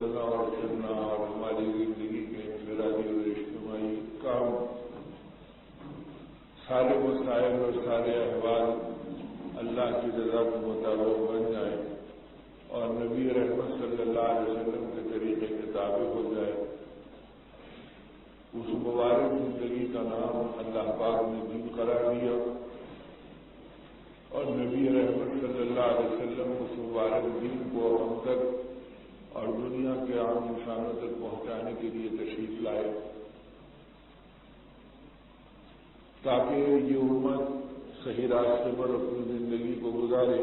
اور چلنا اور ہماری زندگی کے انفرادی اور اجتماعی کام سارے مسائل اور سارے احوال اللہ کی رضا کے مطابق بن جائیں اور نبی رحمت صلی اللہ علیہ وسلم کے طریقے کے تابع ہو جائے. اس مبارک زندگی کا نام اللہ پاک نے دین قرار دیا اور نبی رحمت صلی اللہ علیہ وسلم اس مبارک دین کو ہم تک اور دنیا کے عام انسانوں تک پہنچانے کے لیے تشریف لائے تاکہ یہ امت صحیح راستے پر اپنی زندگی کو گزارے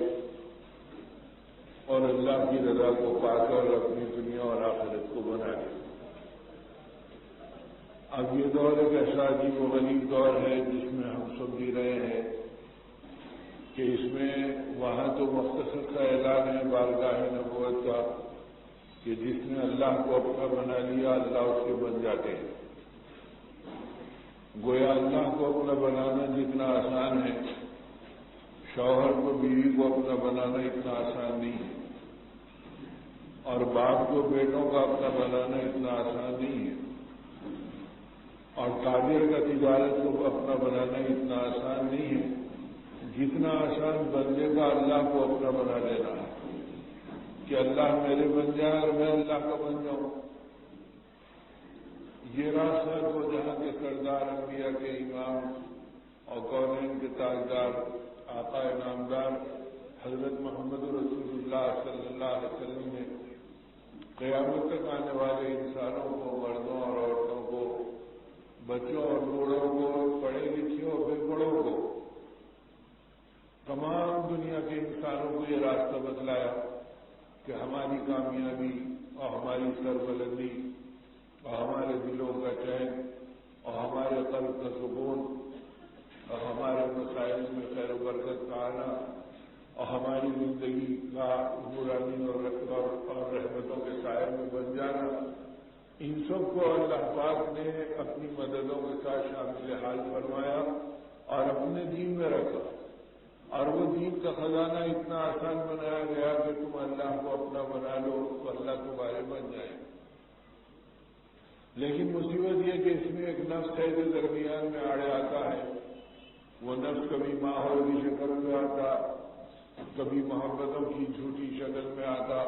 اور اللہ کی رضا کو پا کر اپنی دنیا اور آخرت کو بنائے. اب یہ دور ایک ایسا عجیب و غریب دور ہے جس میں ہم سب جی رہے ہیں کہ اس میں وہاں تو مختصر کا اعلان ہے بارگاہ نبوت کا کہ جس نے اللہ کو اپنا بنا لیا اللہ اس کے بن جاتے ہیں. گویا اللہ کو اپنا بنانا جتنا آسان ہے شوہر کو بیوی کو اپنا بنانا اتنا آسان نہیں ہے اور باپ کو بیٹوں کا اپنا بنانا اتنا آسان نہیں ہے اور تاجر کا تجارت کو اپنا بنانا اتنا آسان نہیں ہے جتنا آسان بندے کا اللہ کو اپنا بنا لینا ہے کہ اللہ میرے بن جائے اور میں اللہ کا بن جاؤں. یہ راستہ کو جہاں کے سردار انبیاء کے امام اور کونین کے تاجدار آقا نامدار حضرت محمد رسول اللہ صلی اللہ علیہ وسلم نے قیامت تک آنے والے انسانوں کو مردوں اور عورتوں کو بچوں اور بوڑھوں کو پڑھے لکھے اور بے پڑھوں کو تمام دنیا کے انسانوں کو یہ راستہ بتلایا کہ ہماری کامیابی اور ہماری سربلندی اور ہمارے دلوں کا چین اور ہمارے قلب کا سکون اور ہمارے مسائل میں خیر و برکت کا آنا اور ہماری زندگی کا نورانی اور رحمتوں کے سائے میں بن جانا ان سب کو اللہ پاک نے اپنی مددوں کے ساتھ شامل حال فرمایا اور اپنے دین میں رکھا اور وہ دین کا خزانہ اتنا آسان بنایا گیا کہ تم اللہ کو اپنا بنا لو تو اللہ تمہارے بن جائے. لیکن مصیبت یہ کہ اس میں ایک نفس ہے جو درمیان میں آڑے آتا ہے. وہ نفس کبھی ماحول کی شکل میں آتا کبھی محبتوں کی جھوٹی شکل میں آتا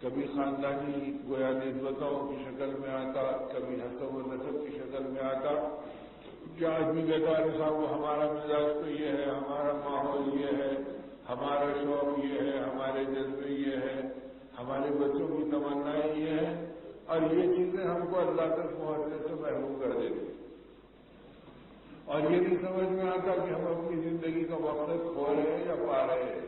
کبھی خاندانی گویا نسبتوں کی شکل میں آتا کبھی حسب و نسب کی شکل میں آتا کہ آدمی کہتا ہے صاحب ہمارا مزاج تو یہ ہے ہمارا ماحول یہ ہے ہمارا شوق یہ ہے ہمارے جذبے یہ ہے ہمارے بچوں کی تمنائیں یہ ہیں اور یہ چیزیں ہم کو اللہ تک پہنچنے سے محروم کر دیتی اور یہ نہیں سمجھ میں آتا کہ ہم اپنی زندگی کا مقصد کھو رہے ہیں یا پا رہے ہیں.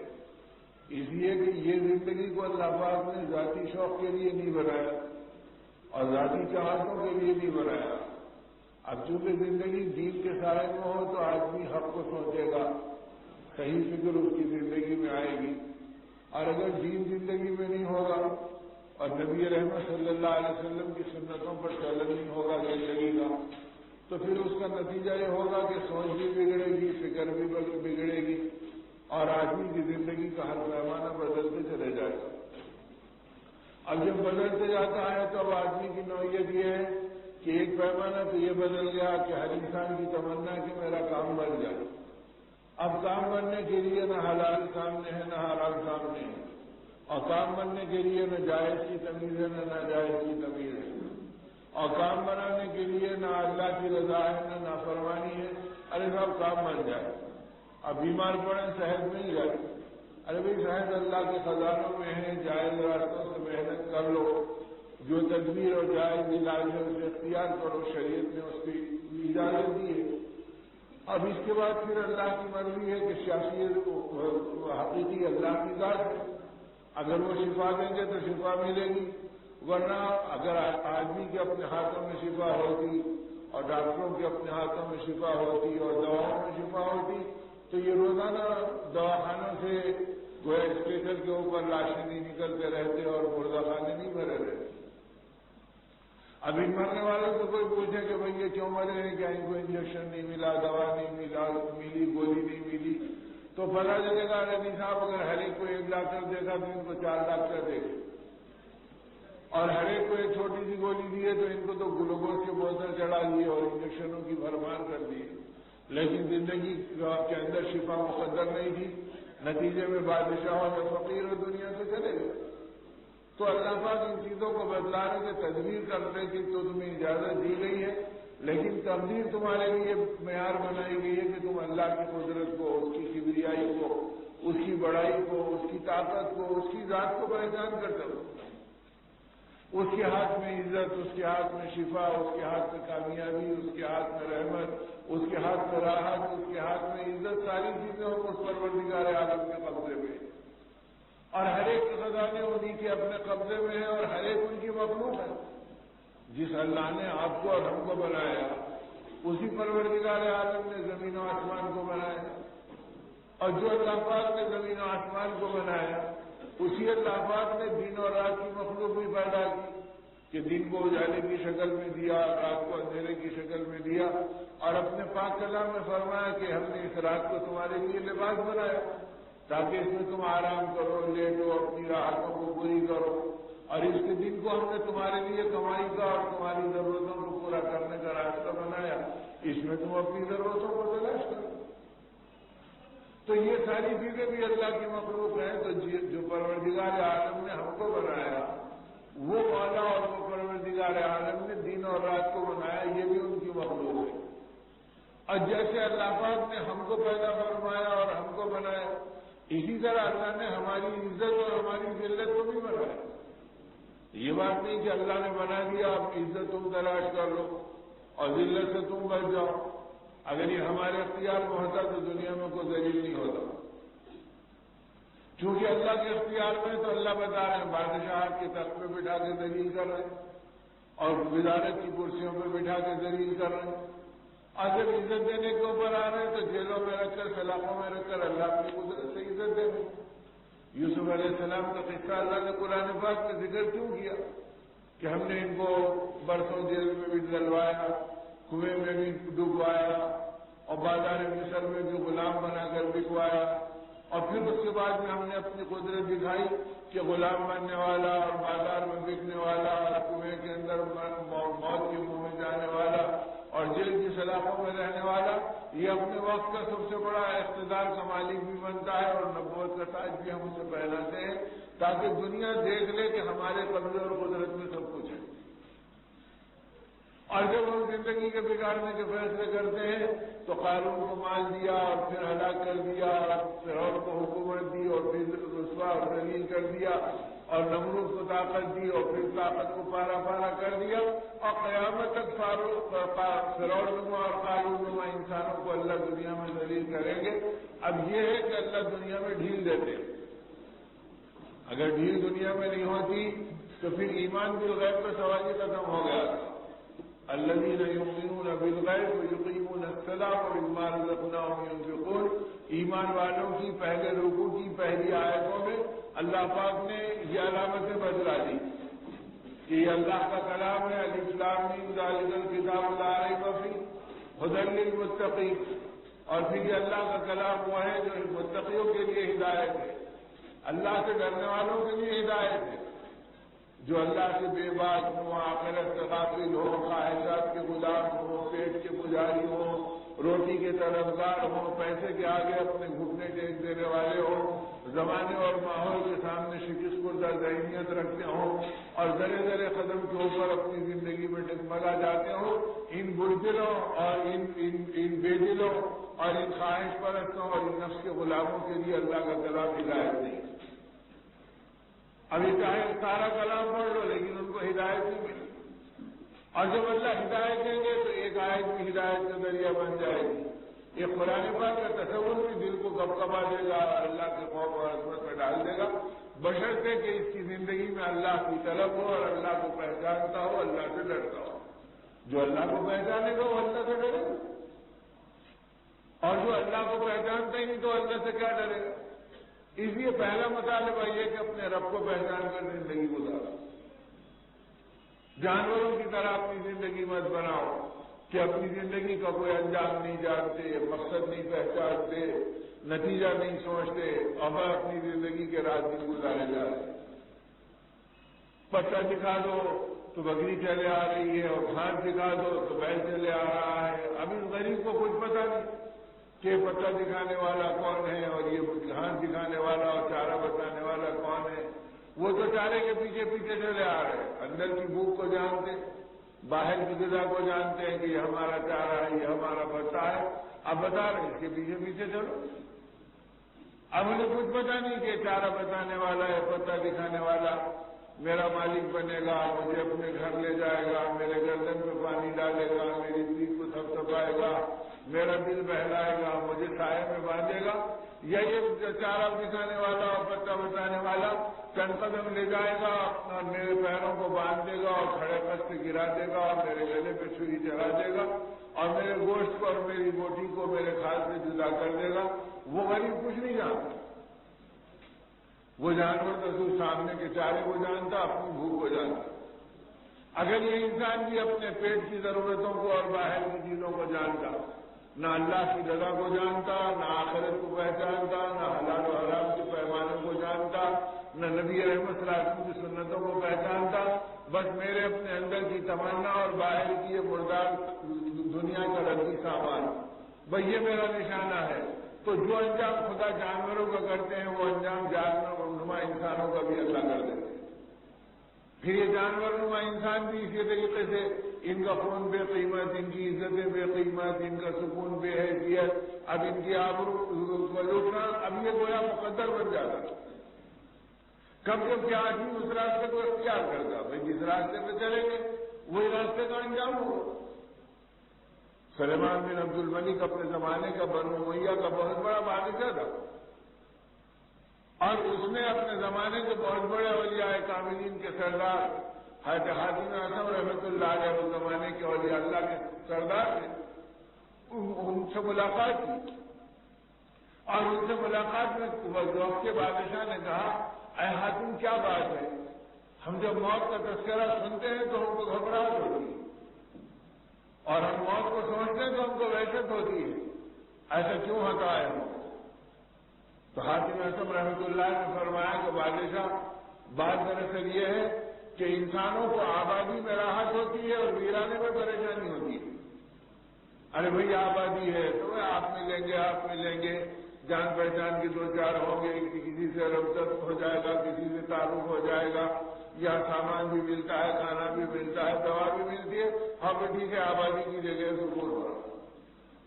اس لیے کہ یہ زندگی کو اللہ پاک نے ذاتی شوق کے لیے نہیں بنایا اور ذاتی چاہتوں کے لیے نہیں بنایا. اب چونکہ زندگی دین کے سائے میں ہو تو آدمی حق کو سوچے گا صحیح فکر اس کی زندگی میں آئے گی اور اگر دین زندگی میں نہیں ہوگا اور نبی رحمت صلی اللہ علیہ وسلم کی سنتوں پر چلن نہیں ہوگا زندگی کا تو پھر اس کا نتیجہ یہ ہوگا کہ سوچ بھی بگڑے گی فکر بھی بگڑے گی اور آدمی کی زندگی کا ہر پیمانہ بدلتے چلے جائے گا. اب جب بدلتے جاتا ہے تو اب آدمی کی نوعیت یہ ہے کہ ایک پیمانہ تو یہ بدل گیا کہ ہر انسان کی تمنا کہ میرا کام بن جائے. اب کام بننے کے لیے نہ حلال سامنے ہے نہ حرام سامنے ہے اور کام بننے کے لیے نہ جائز کی تمیز ہے نہ ناجائز کی تمیز ہے اور کام بنانے کے لیے نہ اللہ کی رضا ہے نہ نافرمانی ہے. ارے صاحب کام بن جائے. اب بیمار پڑے صحت مل جائے. ارے بھائی صحت اللہ کے خزانوں میں ہے جائز راستوں سے محنت کر لو جو تدبیر اور جائز علاج ہے اسے اختیار کرو شریعت نے اس کی اجازت دی ہے. اب اس کے بعد پھر اللہ کی مرضی ہے کہ سیاسی حقیقی اللہ کی ذات ہے. اگر وہ شفا دیں گے تو شفا ملے گی ورنہ اگر آدمی کے اپنے ہاتھوں میں شفا ہوتی اور ڈاکٹروں کے اپنے ہاتھوں میں شفا ہوتی اور دواؤں میں شفا ہوتی تو یہ روزانہ دواخانوں سے گویا اسٹیشن کے اوپر لاشیں نہیں نکلتے رہتے اور مردہ خانے نہیں بھرے رہتے. اب ان مرنے والوں کو کوئی پوچھے کہ بھائی یہ کیوں مرے ہیں کیا ان کو انجیکشن نہیں ملا دوا نہیں ملی گولی نہیں ملی تو پتا چلے گا ارے نہیں صاحب اگر ہر ایک کو ایک ڈاکٹر دیکھا تو ان کو 4 ڈاکٹر دیکھے. اور ہر ایک کو ایک چھوٹی سی گولی دی ہے تو ان کو تو گلوکوز کے بوتل چڑھا دیے اور انجیکشنوں کی بھرمار کر دی، لیکن زندگی کے اندر شفا مقدر نہیں تھی، نتیجے میں بادشاہ اور فقیر اور دنیا سے چلے گئے۔ تو اللہ پاک ان چیزوں کو بتلانے کے تدبیر کرنے کی تو تمہیں اجازت دی گئی ہے، لیکن تقدیر تمہارے لیے معیار بنائی گئی ہے کہ تم اللہ کی قدرت کو، اس کی کبریائی کو، اس کی بڑائی کو، اس کی طاقت کو، اس کی ذات کو پہچان کر سکو۔ اس کے ہاتھ میں عزت، اس کے ہاتھ میں شفا، اس کے ہاتھ میں کامیابی، اس کے ہاتھ میں رحمت، اس کے ہاتھ میں راحت، اس کے ہاتھ میں عزت، ساری چیزیں اس پروردگار عالم کے قبضے میں، اور ہر ایک کے خزانے انہیں کے اپنے قبضے میں ہیں، اور ہر ایک ان کی مخلوق ہے۔ جس اللہ نے آپ کو اور ہم کو بنایا، اسی پروردگار عالم نے زمین و آسمان کو بنایا، اور جو اللہ پاک نے زمین و آسمان کو بنایا، اسی اللہ پاک نے دن اور رات کی مخلوق بھی پیدا کی، کہ دن کو اجالے کی شکل میں دیا، رات کو اندھیرے کی شکل میں دیا، اور اپنے پاک کلام میں فرمایا کہ ہم نے اس رات کو تمہارے لیے لباس بنایا تاکہ اس میں تم آرام کرو، لیٹو، اپنی راحتوں کو پوری کرو، اور اس کے دن کو ہم نے تمہارے لیے کمائی کا اور تمہاری ضرورتوں کو پورا کرنے کا راستہ بنایا، اس میں تم اپنی ضرورتوں کو تلاش کرو۔ تو یہ ساری چیزیں بھی اللہ کی مخلوق ہیں۔ تو جو پروردگار عالم نے ہم کو بنایا، وہ مولا اور وہ پروردگار عالم نے دن اور رات کو بنایا، یہ بھی ان کی مخلوق ہے۔ اور جیسے اللہ پاک نے ہم کو پیدا فرمایا اور ہم کو بنایا، اسی طرح اللہ نے ہماری عزت اور ہماری ذلت کو بھی بنایا۔ یہ بات نہیں کہ اللہ نے بنا دیا اب عزت تم تلاش کر لو اور ذلت سے تم بچ جاؤ۔ اگر یہ ہمارے اختیار میں ہوتا تو دنیا میں کوئی ذلیل نہیں ہوتا۔ چونکہ اللہ کے اختیار میں تو اللہ بتا رہے ہیں، بادشاہ کے تخت پہ بٹھا کے ذلیل کر رہے ہیں اور وزارت کی کرسیوں پہ بٹھا کے ذلیل کر رہے ہیں، اور جب عزت دینے کے اوپر آ رہے ہیں تو جیلوں میں رکھ کر، سلاخوں میں رکھ کر اللہ کی قدرت سے عزت دے رہے ہیں۔ یوسف علیہ السلام کا قصہ اللہ نے قرآن پاک میں ذکر کیوں کیا کہ ہم نے ان کو برسوں جیل میں بھی ڈلوایا، کنویں میں بھی ڈبوایا، اور بازار مصر میں بھی غلام بنا کر بکوایا، اور پھر اس کے بعد میں ہم نے اپنی قدرت دکھائی کہ غلام بننے والا اور بازار میں بکنے والا اور کنویں کے اندر موت کے منہ میں جانے والا اور جیل کی سلاخوں میں رہنے والا، یہ اپنے وقت کا سب سے بڑا اقتدار کا مالک بھی بنتا ہے، اور نبوت کا تاج بھی ہم اسے پہناتے ہیں تاکہ دنیا دیکھ لے کہ ہمارے قبضے اور قدرت میں سب کچھ ہے۔ اور جب ہم زندگی کے بگاڑنے کے فیصلے کرتے ہیں تو قارون کو مال دیا اور پھر ہلاک کر دیا، اور فرعون کو حکومت دی اور پھر رسوا اور ذلیل کر دیا، اور نمرود کو طاقت دی اور پھر طاقت کو پارا پارا کر دیا، اور قیامت تک فرعون نما اور قارون نما انسانوں کو اللہ دنیا میں ذلیل کریں گے۔ اب یہ ہے کہ اللہ دنیا میں ڈھیل دیتے، اگر ڈھیل دنیا میں نہیں ہوتی تو پھر ایمان بالغیب کا سوال ہی ختم ہو گیا۔ الذین یؤمنون بالغیب ویقیمون الصلاۃ ومما رزقناہم ينفقون، ایمان والوں کی پہلے رکوع کی پہلی آیتوں میں اللہ پاک نے یہ علامتیں بتلا دی کہ یہ اللہ کا کلام ہے، الف لام میم ذالک الکتاب لا ریب فیہ ھدی للمتقین، اور پھر یہ اللہ کا کلام وہ ہے جو متقیوں کے لیے ہدایت ہے، اللہ سے ڈرنے والوں کے لیے ہدایت ہے، جو اللہ سے بے باک ہوں، آخرت سے غافل ہو، خواہشات کے غلام ہوں، پیٹ کے پجاری ہوں، روٹی کے طلبگار ہوں، پیسے کے آگے اپنے گھٹنے ٹیک دینے والے ہوں، زمانے اور ماحول کے سامنے شکست کردہ ذہنیت رکھتے ہوں، اور ذرے ذرے قدم کے اوپر اپنی زندگی میں ڈگمگا جاتے ہوں، ان بزدلوں اور ان بے دلوں اور ان خواہش پرستوں اور ان نفس کے غلاموں کے لیے اللہ کا کلام ہدایت نہیں۔ ابھی چاہے سارا کلام پڑھ لو لیکن ان کو ہدایت نہیں ملی، اور جب اللہ ہدایت دیں گے تو ایک آیت بھی ہدایت کا ذریعہ بن جائے گی۔ یہ قرآن پاک کا تصور بھی دل کو کپکپا دے گا اور اللہ کے خوف اور عظمت میں ڈال دے گا، بشرطے کہ اس کی زندگی میں اللہ کی طلب ہو اور اللہ کو پہچانتا ہو، اللہ سے ڈرتا ہو۔ جو اللہ کو پہچانے گا وہ اللہ سے ڈرے گا، اور جو اللہ کو پہچانتا ہی نہیں تو اللہ سے کیا ڈرے گا؟ اس لیے پہلا مطالبہ یہ کہ اپنے رب کو پہچان کر زندگی گزارو۔ جانوروں کی طرح اپنی زندگی مت بناؤ کہ اپنی زندگی کا کوئی انجام نہیں جانتے، مقصد نہیں پہچانتے، نتیجہ نہیں سوچتے، اور اپنی زندگی کے رات دن گزارے جا رہے ہیں۔ پٹا دکھا دو تو بکری چلے آ رہی ہے، اور گھاس دکھا دو تو بیل چلے آ رہا ہے۔ اب اس غریب کو کچھ پتا نہیں کہ پٹا دکھانے والا کون ہے اور یہ گھاس دکھانے والا اور چارہ بتانے والا کون ہے۔ وہ تو چارے کے پیچھے پیچھے چلے آ رہے ہیں، اندر کی بھوک کو جانتے، باہر کی غذا کو جانتے ہیں کہ یہ ہمارا چارہ ہے، یہ ہمارا پٹا ہے۔ اب بتا رہے اس کے پیچھے پیچھے چلو۔ اب انہیں کچھ پتا نہیں کہ چارہ بتانے والا ہے، پتہ دکھانے والا میرا مالک بنے گا، مجھے اپنے گھر لے جائے گا، میرے گردن پہ پانی ڈالے گا، میری پیٹھ کو تھپتھپائے گا، میرا دل بہلائے گا، مجھے سائے میں باندھے گا، یا یہ چارہ دکھانے والا اور پتہ بتانے والا چند قدم لے جائے گا اور میرے پیروں کو باندھ دے گا اور کھڑے پس سے گرا دے گا اور میرے گلے پہ چھری چلا دے گا اور میرے گوشت کو اور میری بوٹی کو میرے کھال سے جدا کر دے گا۔ وہ غریب کچھ نہیں جانتا، وہ جانور تو سامنے کے چارے کو جانتا، اپنی بھوک کو جانتا۔ اگر یہ انسان بھی اپنے پیٹ کی ضرورتوں کو اور باہر کی چیزوں کو جانتا، نہ اللہ کی رضا کو جانتا، نہ آخرت کو پہچانتا، نہ حلال و حرام کے پیمانوں کو جانتا، نہ نبی رحمت صلی اللہ علیہ وسلم کی سنتوں کو پہچانتا، بس میرے اپنے اندر کی تمنا اور باہر کی یہ مردار دنیا کا رنگی سامان، بھئی یہ میرا نشانہ ہے، تو جو انجام خدا جانوروں کا کرتے ہیں وہ انجام جانور نما انسانوں کا بھی اللہ کر دیتے ہیں۔ پھر یہ جانور نما انسان بھی اسی طریقے سے ان کا خون بے قیمت، ان کی عزتیں بے قیمت، ان کا سکون بے حیثیت، اب ان کی آبرو کو لوٹنا، اب یہ گویا مقدر بن جاتا۔ کب جب کیا آدمی اس راستے کو اختیار کرتا، بھائی جس راستے پہ چلیں گے وہی راستے کا انجام ہوگا۔ سلیمان بن عبد الملک اپنے زمانے کا بنو امیہ کا بہت بڑا بادشاہ تھا، اور اس نے اپنے زمانے کے بہت بڑے اولیاء کاملین کے سردار حضرت حاتم اعظم رحمۃ اللہ علیہ اس زمانے کے اولیاء اللہ کے سردار تھے، ان سے ملاقات کی، اور ان سے ملاقات میں وقت کے بادشاہ نے کہا، اے حاتم کیا بات ہے، ہم جب موت کا تذکرہ سنتے ہیں تو ہم کو گھبراہٹ ہوتی ہے، اور ہم موت کو سمجھتے ہیں تو ہم کو وحشت ہوتی ہے، ایسا کیوں ہوتا ہے ہم؟ تو حاتم اعظم رحمۃ اللہ نے فرمایا کہ بادشاہ بات دراصل یہ ہے کہ انسانوں کو آبادی میں راحت ہوتی ہے اور ویرانے میں پریشانی ہوتی ہے۔ ارے بھئی آبادی ہے تو آپ ملیں گے، آپ ملیں گے، جان پہچان کے دو چار ہوں گے، کسی سے ربط ہو جائے گا، کسی سے تعارف ہو جائے گا، یا سامان بھی ملتا ہے، کھانا بھی ملتا ہے، دوا بھی ملتی ہے، ہاں بھی ٹھیک ہے، آبادی کی جگہ سکون ہو رہا۔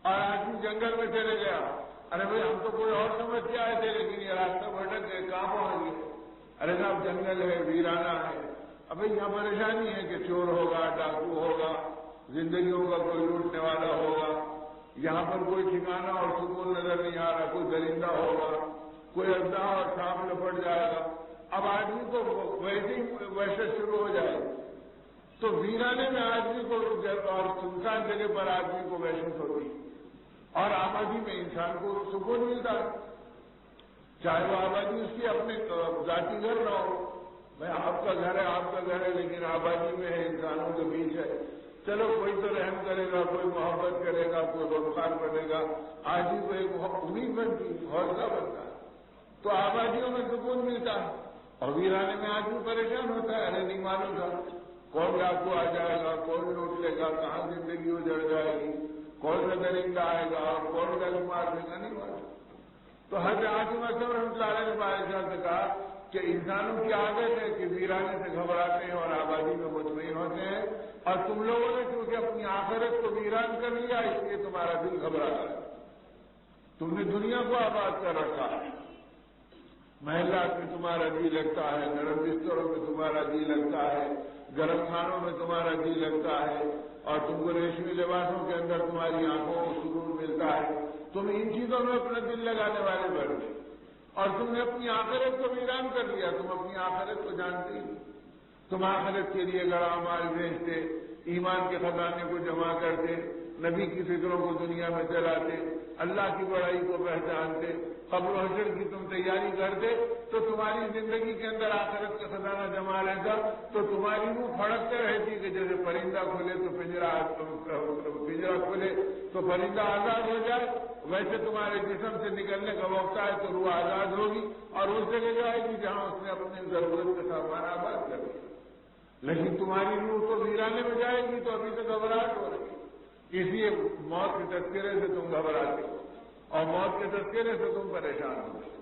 اور آدمی جنگل میں چلے گیا، ارے بھائی ہم تو کوئی اور سمجھ کے آئے تھے لیکن یہ راستہ بھٹک گئے، کہاں پہنچ گئے؟ ارے صاحب جنگل ہے، ویرانہ ہے، ابھی یہاں پریشانی ہے کہ چور ہوگا، ڈاکو ہوگا، زندگیوں کا کوئی لوٹنے والا ہوگا، یہاں پر کوئی ٹھکانا اور سکون نظر نہیں آ رہا، کوئی درندہ ہوگا، کوئی اژدہا اور سانپ لپٹ جائے گا۔ اب آدمی کو ویسے ہی وحشت شروع ہو جائے، تو ویرانے میں آدمی کو اور سنسان جگہ پر آدمی کو وحشت ہوتی، اور آبادی میں انسان کو سکون ملتا ہے، چاہے وہ آبادی اس کی اپنے ذاتی گھر نہ ہو، بھائی آپ کا گھر ہے، آپ کا گھر ہے، لیکن آبادی میں ہے، انسانوں کے بیچ ہے، چلو کوئی تو رحم کرے گا، کوئی محبت کرے گا، کوئی غمخوار بنے گا، آدمی کو ایک امید بنتی، حوصلہ بنتا ہے، تو آبادیوں میں سکون ملتا ہے، اور ویرانے میں آدمی پریشان ہوتا ہے، ارے نہیں معلوم تھا کون ڈاکو آ جائے گا، کون لوٹ لے گا، کہاں زندگی اجڑ جائے گی، کون سا درندہ آئے گا اور کون گل مار دے گا، نہیں معلوم۔ تو حضرت حاتم اعظم رحمۃ اللہ علیہ نے بادشاہ سے کہا کہ انسانوں کی عادت ہے کہ ویرانے سے گھبراتے ہیں اور آبادی میں مطمئن ہوتے ہیں، اور تم لوگوں نے کیونکہ اپنی آخرت کو ویران کر لیا اس لیے تمہارا دل گھبراتا ہے، تم نے دنیا کو آباد کر رکھا ہے، محلات میں تمہارا جی لگتا ہے، نرم بستروں میں تمہارا جی لگتا ہے، گرم کھانوں میں تمہارا جی لگتا ہے، اور تم کو ریشمی لباسوں کے اندر تمہاری آنکھوں کو سکون ملتا ہے، تم ان چیزوں میں اپنا دل لگانے والے بن گئے، اور تم نے اپنی آخرت کو ویران کر لیا، تم اپنی آخرت کو جانتے ہی، تم آخرت کے لیے گڑا مال بھیجتے، ایمان کے خزانے کو جمع کرتے، نبی کی فکروں کو دنیا میں چلاتے، اللہ کی بڑائی کو پہچانتے، قبر و حشر کی تم تیاری کرتے، تو تمہاری زندگی کے اندر آخرت کا خزانہ جمع رہتا، تو تمہاری روح پھڑکتے رہتی کہ جیسے پرندہ کھلے تو پنجرا کھلے تو پرندہ آزاد ہو جائے، ویسے تمہارے جسم سے نکلنے کا وقت آئے تو روح آزاد ہوگی اور اس جگہ جائے گی جہاں اس نے اپنی ضرورت کا سامان آباد کر دیا۔ لیکن تمہاری روح تو ویرانے میں جائے گی، تو ابھی تو گھبراہٹ ہو رہی ہے، اس لیے موت کے تذکرے سے تم گھبراتے ہو اور موت کے تذکرے سے تم پریشان ہو گئے۔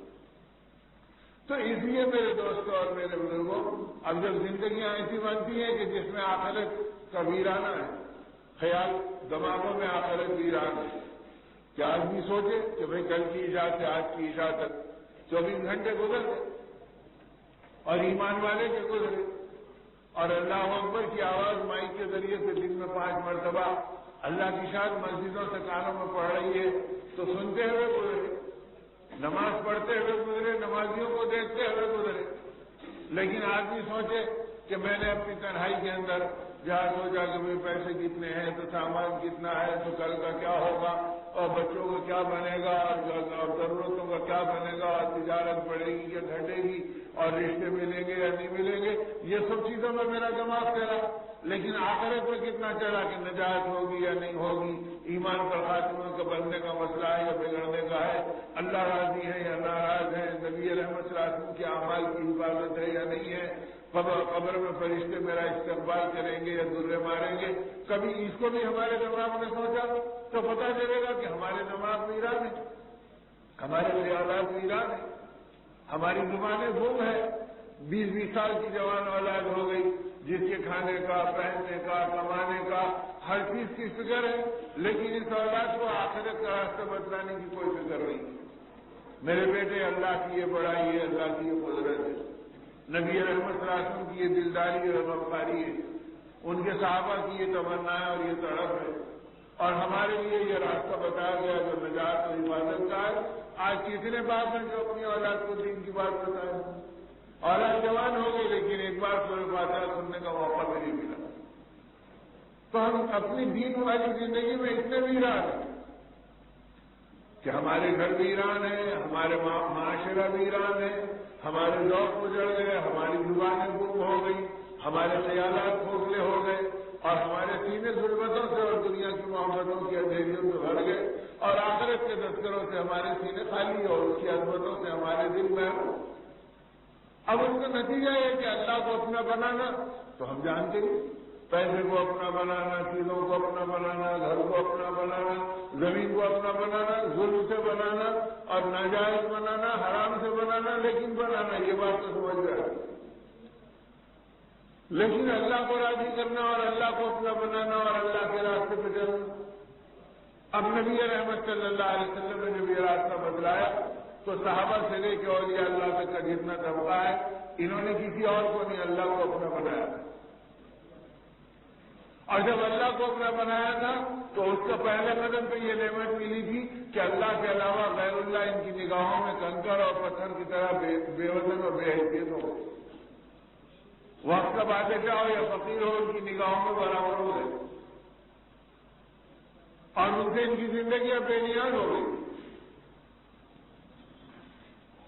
تو اس لیے میرے دوستوں اور میرے بزرگوں، اب جب زندگیاں ایسی بنتی ہیں کہ جس میں آخرت کا ویرانہ ہے، خیال دماغوں میں آخرت ویران ہے، کہ آدمی سوچے کہ بھئی کل کی عشاء سے آج کی عشاء تک 24 گھنٹے گزر گئے اور ایمان والے کے گزرے، اور اللہ اکبر کی آواز مائک کے ذریعے سے دن میں 5 مرتبہ اللہ کی شان مسجدوں سے کانوں میں پڑ رہی ہے، تو سنتے ہوئے گزرے، نماز پڑھتے ہوئے گزرے، نمازیوں کو دیکھتے ہوئے گزرے۔ لیکن آدمی سوچے کہ میں نے اپنی تنہائی کے اندر جہاں سوچا کہ بھائی پیسے کتنے ہیں، تو سامان کتنا ہے، تو کل کا کیا ہوگا، اور بچوں کا کیا بنے گا، اور ضرورتوں کا کیا بنے گا، اور تجارت بڑھے گی یا گھٹے گی، اور رشتے ملیں گے یا نہیں ملیں گے، یہ سب چیزوں میں میرا دماغ چلا۔ لیکن آخرت میں کتنا چلا کہ نجات ہوگی یا نہیں ہوگی، ایمان پر خاتمہ کا بننے کا مسئلہ ہے یا بگڑنے کا ہے، اللہ راضی ہے یا ناراض ہے، نبی رحمت صلی اللہ علیہ وسلم کے اعمال کی حفاظت ہے یا نہیں ہے، قبر میں فرشتے میرا استقبال کریں گے یا درے ماریں گے۔ کبھی اس کو بھی ہمارے دماغ میں سوچا تو پتہ چلے گا کہ ہمارے دماغ ویران ہے، ہمارے خیالات ویران ہیں، ہماری زبانیں گم ہیں۔ 20 سال کی جوان اولاد ہو گئی جس کے کھانے کا، پہننے کا، کمانے کا ہر چیز کی فکر ہے، لیکن اس اولاد کو آخرت کا راستہ بتلانے کی کوئی فکر نہیں۔ میرے بیٹے، اللہ کی یہ بڑائی ہے، اللہ کی یہ قدرت ہے، نبی رحمت صلی اللہ علیہ وسلم کی یہ دلداری اور غمخاری ہے، ان کے صحابہ کی یہ تمنا ہے اور یہ تڑپ ہے، اور ہمارے لیے یہ راستہ بتایا گیا جو نجات اور حفاظت کا ہے۔ آج کتنے باپ ہیں جو اپنی اولاد کو دین کی بات بتائیں، اولاد جوان ہو گئی لیکن ایک بار سورہ فاتحہ سننے کا موقع بھی نہیں ملا۔ تو ہم اپنی دین والی زندگی میں اتنے ویران ہیں کہ ہمارے گھر ویران ہیں، ہمارے معاشرہ ویران ہے، ہمارے ذوق اجڑ گئے، ہماری زبانیں گم ہو گئی، ہمارے خیالات کھوکھلے ہو گئے، اور ہمارے سینے ظلمتوں سے اور دنیا کی محبتوں کی اندھیریوں سے بھر گئے، اور آخرت کے تذکروں سے ہمارے سینے خالی اور اس کی عظمتوں سے ہمارے دل محروم۔ اب اس کا نتیجہ یہ کہ اللہ کو اپنا بنانا تو ہم جانتے ہیں، پیسے کو اپنا بنانا، چیزوں کو اپنا بنانا، گھر کو اپنا بنانا، زمین کو اپنا بنانا، ظلم سے بنانا اور ناجائز بنانا، حرام سے بنانا، لیکن بنانا، یہ بات تو سمجھ گئے۔ لیکن اللہ کو راضی کرنا اور اللہ کو اپنا بنانا اور اللہ کے راستے پہ چلنا۔ اب نبی رحمت صلی اللہ علیہ وسلم نے جب یہ راستہ بتلایا تو صحابہ سے لے کے اولیاء اللہ تک کا جتنا طبقہ ہے، انہوں نے کسی اور کو نہیں، اللہ کو اپنا بنایا تھا۔ اور جب اللہ کو اپنا بنایا تھا تو اس کا پہلے قدم پہ یہ نعمت ملی تھی کہ اللہ کے علاوہ غیر اللہ ان کی نگاہوں میں کنکر اور پتھر کی طرح بے وزن اور بے حیثیت ہو، وقت کا بادشاہ ہو یا فقیر ہو، ان کی نگاہوں میں برابر ہو گئے، اور ان سے ان کی زندگیاں بے نیاز ہو گئی۔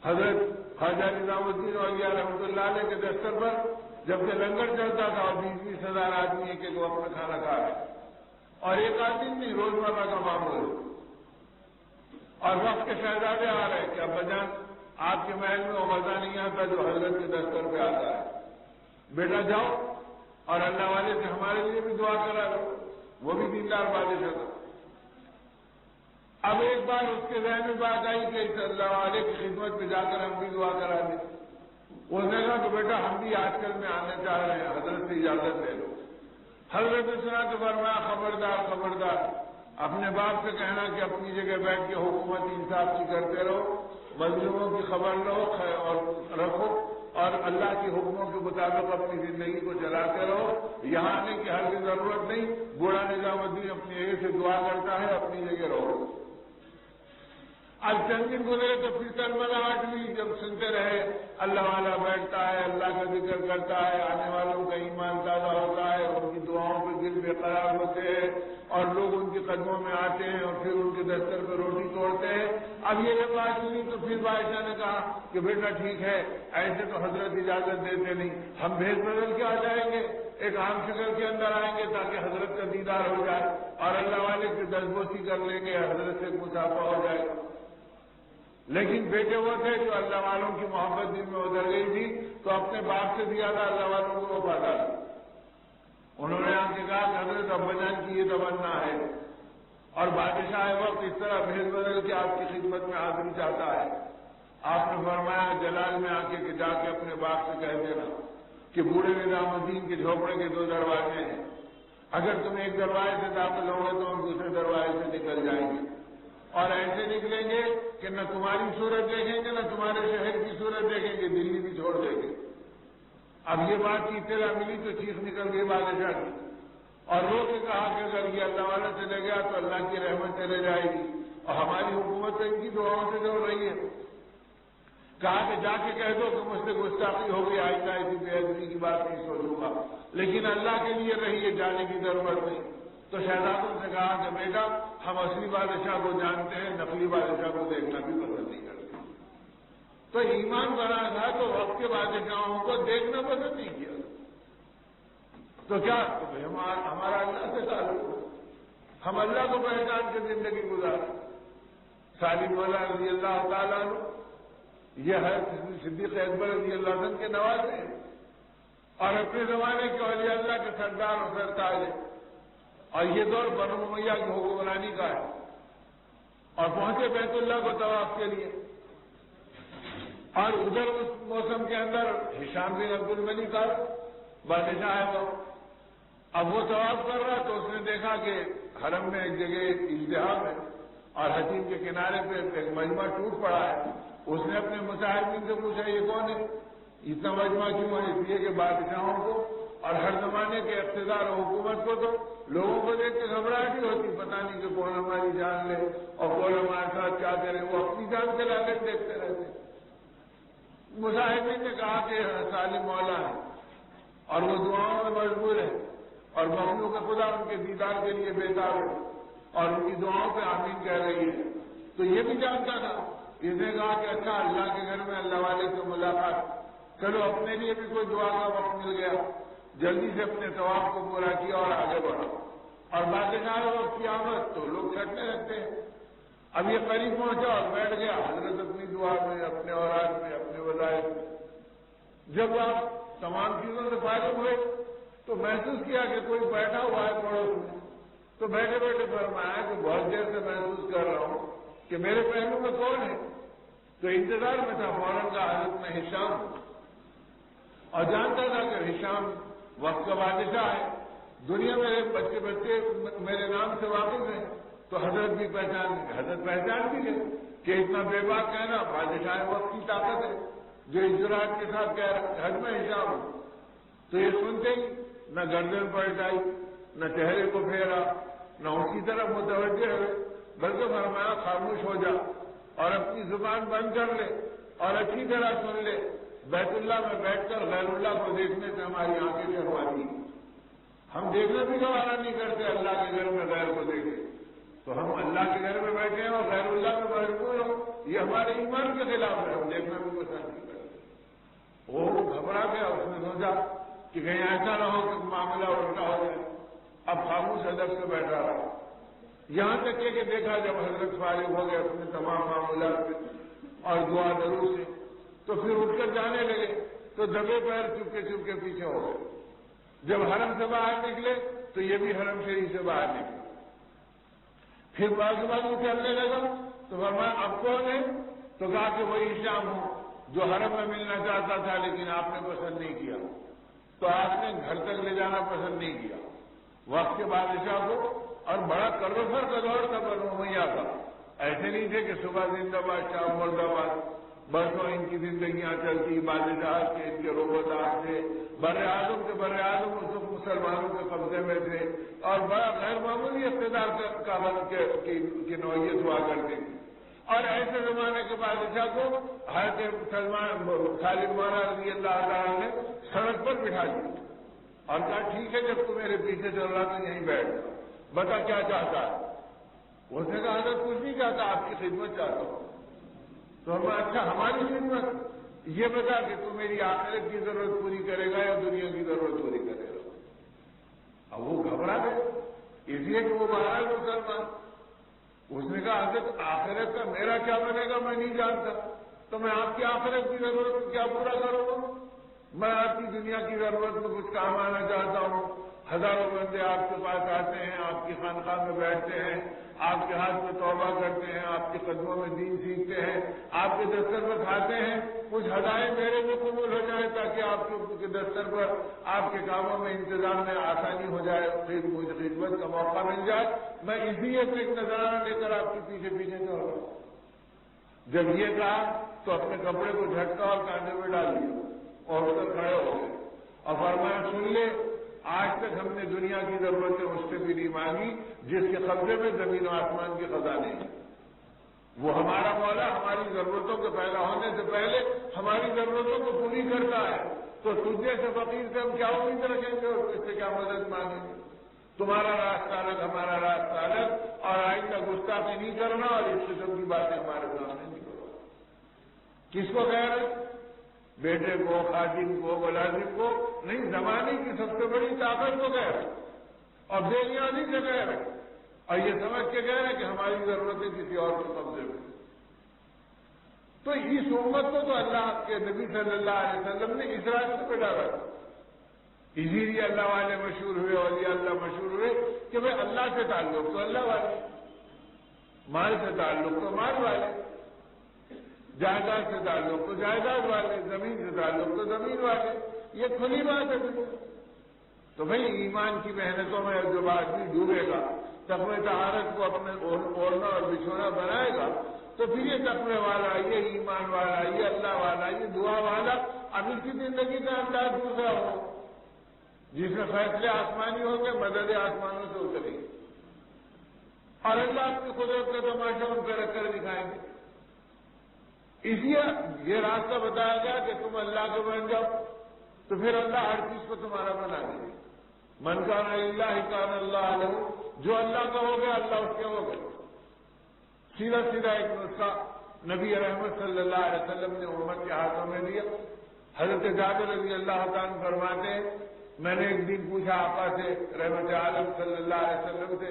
حضرت خواجہ نظام الدین اولیاء رحمۃ اللہ علیہ کے دستر پر جب کہ لنگر چلتا تھا اور 20-20 ہزار آدمی ایک ایک وقت میں کھانا کھا رہے، اور ایک آدمی نہیں، روزمرہ کا معاملہ ہے، اور وقت کے شہزادے آ رہے کہ ابا جان آپ کے محل میں وہ مزہ نہیں آتا جو حضرت کے دستر پہ آتا ہے، بیٹا جاؤ اور اللہ والے سے ہمارے لیے بھی دعا کرا لو، وہ بھی دیندار بادشاہ تھا۔ اب ایک بار اس کے ذہن میں بات آئی کہ اس اللہ والے کی خدمت پہ جا کر ہم بھی دعا کرا دیں۔ اس نے کہا کہ بیٹا ہم بھی آج کل میں آنا چاہ رہے ہیں، حضرت سے اجازت لے لو۔ حضرت نے سنا تو فرمایا خبردار خبردار، اپنے باپ سے کہنا کہ اپنی جگہ بیٹھ کے حکومت انصاف کی کرتے رہو، مظلوموں کی خبر لو اور رکھو، اور اللہ کے حکموں کے مطابق اپنی زندگی کو چلاتے رہو، یہاں آنے کی ہر ضرورت نہیں، بوڑھا نظام الدین اپنی جگہ سے دعا کرتا ہے، اپنی جگہ رہو۔ اب چند دن گزرے تو پھر تلملاہٹ ہوئی، جب سنتے رہے اللہ والا بیٹھتا ہے، اللہ کا ذکر کرتا ہے، آنے والوں کا ایمان تازہ ہوتا ہے، ان کی دعاؤں پہ دل بے قرار ہوتے ہیں، اور لوگ ان کے قدموں میں آتے ہیں اور پھر ان کے دستر پہ روٹی توڑتے ہیں۔ اب یہ جب بات سنی تو پھر بادشاہ نے کہا کہ بیٹا ٹھیک ہے، ایسے تو حضرت اجازت دیتے نہیں، ہم بھیج بدل کے آ جائیں گے، ایک عام شکل کے اندر آئیں گے تاکہ حضرت کا دیدار ہو جائے، اور اللہ والے کی دستبوسی کر لیں گے، حضرت سے مسافہ ہو جائے گا۔ لیکن بیٹے وہ تھے جو اللہ والوں کی محبت دل میں اتر گئی تھی، تو اپنے باپ سے زیادہ اللہ والوں کو وفادار تھے۔ اب جان کی یہ تمنا ہے، اور بادشاہ وقت اس طرح بھیج بدل کے آپ کی خدمت میں حاضری چاہتا ہے، آپ نے فرمایا جلال میں آ کے جا کے اپنے باپ سے کہہ دینا کہ بوڑھے نظام الدین کے جھوپڑے کے 2 دروازے ہیں، اگر تم ایک دروازے سے داخل ہو گے تو ہم دوسرے دروازے سے نکل جائیں گے، اور ایسے نکلیں گے کہ نہ تمہاری صورت دیکھیں گے نہ تمہارے شہر کی صورت دیکھیں گے، دلی بھی چھوڑ دیں گے۔ اب یہ بات کی اطلاع ملی تو چیخ نکل گئی بادشاہ کی، اور رو کے کہا کہ اگر یہ اللہ والا چلے گیا تو اللہ کی رحمت چلے جائے گی، اور ہماری حکومت تو ان کی دعاؤں سے جوڑ رہی ہے۔ کہا کہ جا کے کہہ دو کہ مجھ سے گستاخی ہو گئی، آئندہ ایسی بے ادبی کی بات نہیں سوچوں گا، لیکن اللہ کے لیے رہیے، جانے کی ضرورت نہیں۔ تو شہزادوں سے کہا کہ بیٹا ہم اصلی بادشاہ کو جانتے ہیں، نقلی بادشاہ کو دیکھنا بھی پسند نہیں کرتے۔ تو ایمان بنا تھا تو وقت کے بادشاہوں کو دیکھنا پسند نہیں کیا، تو کیا ہمارا اللہ سے تعلق ہے، ہم اللہ کو پہچان کے زندگی گزاریں۔ سالم مولا رضی اللہ تعالیٰ عنہ یہ ہے صدیق اکبر رضی اللہ عنہ کے نوازے ہیں، اور اپنے زمانے کے اولیاء اللہ کے سردار اور سرتاج ہیں، اور یہ دور بنو امیہ کی حکمرانی کا ہے، اور پہنچے بیت اللہ کو طواف کے لیے، اور ادھر اس موسم کے اندر ہشام بن عبد الملک کا بادشاہ ہے وہ، اب وہ طواف کر رہا تو اس نے دیکھا کہ حرم میں ایک جگہ ازدحام ہے اور حتیم کے کنارے پہ ایک مجمع ٹوٹ پڑا ہے۔ اس نے اپنے مصاحبین سے پوچھا یہ کون ہے، اتنا مجمع کیوں ہے؟ اس لیے کہ بادشاہوں کو اور ہر زمانے کے اقتدار و حکومت کو تو لوگوں کو دیکھ کے گھبراہٹ ہی ہوتی، پتہ نہیں کہ کون ہماری جان لے اور کون ہمارے ساتھ کیا کرے، وہ اپنی جان کے لاگت دیکھتے رہتے۔ مصاحبین نے کہا کہ سالم مولا ہے اور وہ دعاؤں میں مجبور ہے، اور مخلوق خدا ان کے دیدار کے لیے بیدار ہے اور ان کی دعاؤں پہ آمین کہہ رہی ہے۔ تو یہ بھی جانتا تھا، اس نے کہا کہ اچھا اللہ کے گھر میں اللہ والے سے ملاقات، چلو اپنے لیے بھی کوئی دعا کا وقت مل گیا، جلدی سے اپنے طواف کو پورا کیا اور آگے بڑھا، اور بادشاہ وقت کی آمد تو لوگ چھٹنے لگتے ہیں۔ اب یہ قریب پہنچا اور بیٹھ گیا، حضرت اپنی دعا میں، اپنے اوراد میں، اپنے وظائف میں۔ جب آپ تمام چیزوں سے فارغ ہوئے تو محسوس کیا کہ کوئی بیٹھا ہوا ہے پڑوس میں، تو بیٹھے بیٹھے فرمایا کہ بہت دیر سے محسوس کر رہا ہوں کہ میرے پہلو میں کون ہے، تو انتظار میں تھا، فوراً کا حضرت میں ہشام ہوں، اور جانتا تھا کہ ہشام وقت کا بادشاہ ہے، دنیا میں بچے بچے میرے نام سے واقف ہیں، تو حضرت بھی حضرت پہچان بھی ہے کہ اتنا بے باک کہنا بادشاہ وقت کی طاقت ہے جو اجراءات کے ساتھ کہہ رہا ہے، حج میں ہشام ہوں۔ تو یہ سنتے ہی نہ گردن پلٹائی، نہ چہرے کو پھیرا، نہ اسی طرف متوجہ ہوئے، بلکہ فرمایا خاموش ہو جا اور اپنی زبان بند کر لے اور اچھی طرح سن لے، بیت اللہ میں بیٹھ کر غیر اللہ کو دیکھنے سے ہماری آنکھیں شرماتی ہیں، ہم دیکھنا بھی گوارا نہیں کرتے اللہ کے گھر میں غیر کو دیکھے، تو ہم اللہ کے گھر میں بیٹھے ہیں اور غیر اللہ میں مجبور ہوں، یہ ہمارے ایمان کے خلاف ہے، ہم دیکھنا بھی پسند نہیں کرتے۔ وہ گھبرا گیا، اس نے سوچا کہ کہیں ایسا نہ ہو کہ معاملہ الٹا ہو جائے، اب خاموش ادب سے بیٹھا رہا، یہاں تک کہ دیکھا جب حضرت فارغ ہو گئے اپنے تمام معاملات سے اور دعا ضرور سے، تو پھر اٹھ کر جانے لگے، تو دبے پیر چپکے چپکے پیچھے ہو گئے۔ جب حرم سے باہر نکلے تو یہ بھی حرم شریف سے باہر نکلے، پھر بازو بازو چلنے لگا، تو فرمایا اب کون ہے؟ تو کہا کہ وہی ہشام ہوں جو حرم میں ملنا چاہتا تھا لیکن آپ نے پسند نہیں کیا، تو آپ نے گھر تک لے جانا پسند نہیں کیا وقت کے بادشاہ کو، اور بڑا کروفر کا دور تھا بنو امیہ کا، ایسے نہیں تھے کہ صبح زندہ باد شام مرد آباد، برسوں ان کی زندگیاں چلتی، بادشاہ کے ان کے روبودار تھے، بر اعظم کے بر اعظم اس وقت مسلمانوں کے قبضے میں تھے، اور بڑا غیر معمولی اقتدار کی نوعیت ہوا کرتی تھی، اور ایسے زمانے کے بادشاہ کو حضرت سالم مولا رضی اللہ تعالیٰ نے سڑک پر بٹھا دیا اور کہا ٹھیک ہے جب تو میرے پیچھے چل رہا تو یہیں بیٹھ جا، بتا کیا چاہتا ہے؟ اس نے کہا حضرت کچھ نہیں چاہتا، آپ کی خدمت چاہتا ہوں۔ تو ہم اچھا ہماری خدمت، یہ بتا کہ تو میری آخرت کی ضرورت پوری کرے گا یا دنیا کی ضرورت پوری کرے گا؟ اب وہ گھبرا گئے، اس لیے کہ وہ بہرحال مسلمان۔ اس نے کہا حضرت آخرت کا میرا کیا بنے گا میں نہیں جانتا، تو میں آپ کی آخرت کی ضرورت کو کیا پورا کروں گا؟ میں آپ کی دنیا کی ضرورت میں کچھ کام آنا چاہتا ہوں، ہزاروں بندے آپ کے پاس آتے ہیں، آپ کی خانقاہ میں بیٹھتے ہیں، آپ کے ہاتھ میں توبہ کرتے ہیں، آپ کے قدموں میں دین سیکھتے ہیں، آپ کے دستر پر کھاتے ہیں، کچھ ہدایت میرے بھی قبول ہو جائے تاکہ آپ کے دستر پر آپ کے کاموں میں انتظام میں آسانی ہو جائے، مجھے خدمت کا موقع مل جائے، میں اسی ایک نذرانہ لے کر آپ کے پیچھے پیچھے چل رہا ہوں۔ جب یہ کہا تو اپنے کپڑے کو جھٹکا اور کاندھے میں ڈال دیا اور ادھر کھڑے ہو گئے اور فرمایا سن لے، آج تک ہم نے دنیا کی ضرورتیں اس سے بھی نہیں مانگی جس کے قبضے میں زمین و آسمان کے خزانے ہیں۔ وہ ہمارا مولا ہماری ضرورتوں کے پیدا ہونے سے پہلے ہماری ضرورتوں کو پوری کرتا ہے، تو تجھے سے فقیر سے ہم کیا امید رکھیں گے اور اس سے کیا مدد مانگیں گے؟ تمہارا راستہ الگ، ہمارا راستہ الگ، اور آئندہ گستاخی نہیں کرنا اور اس قسم کی باتیں ہمارے سامنے نہیں کرنا۔ کس کو کہہ رہے؟ بیٹے کو، خادم کو، ملازم کو نہیں، زمانے کی سب سے بڑی طاقت کو کہہ رہے اور بے نیازی سے کہہ رہے اور یہ سمجھ کے کہہ رہے کہ ہماری ضرورتیں کسی اور کے قبضے میں۔ تو اس امت کو تو اللہ کے نبی صلی اللہ علیہ وسلم نے اس راستے پہ ڈالا تھا، اسی لیے اللہ والے مشہور ہوئے، اولیاء اللہ مشہور ہوئے کہ بھائی اللہ سے تعلق تو اللہ والے، مال سے تعلق تو مال والے، جائیداد سے تعلق تو جائیداد والے، زمین سے تعلق تو زمین والے، یہ کھلی بات ہے بالکل۔ تو بھائی ایمان کی محنتوں میں جب آدمی ڈوبے گا، تقوی طہارت کو اپنے اوڑھنا اور بچھونا بنائے گا، تو پھر یہ تقوی والا، یہ ایمان والا، یہ اللہ والا، یہ دعا والا، اب اس کی زندگی کا انداز دوسرا ہو جس میں فیصلے آسمانی ہوں گے، مدد آسمانوں سے اترے گی اور اللہ اپنی قدرت کا تماشا ان پہ رکھ کر دکھائیں گے۔ اس لیے یہ راستہ بتایا گیا کہ تم اللہ کے بن جاؤ، تو پھر اللہ ہر چیز کو تمہارا بنا دے گا۔ من کان للہ کان اللہ لہ، جو اللہ کا ہو گیا اللہ اس کے ہو گئے۔ سیدھا سیدھا ایک نسخہ نبی رحمت صلی اللہ علیہ وسلم نے امت کے ہاتھوں میں دیا۔ حضرت جابر رضی اللہ تعالیٰ فرماتے ہیں میں نے ایک دن پوچھا آقا سے رحمت عالم صلی اللہ علیہ وسلم سے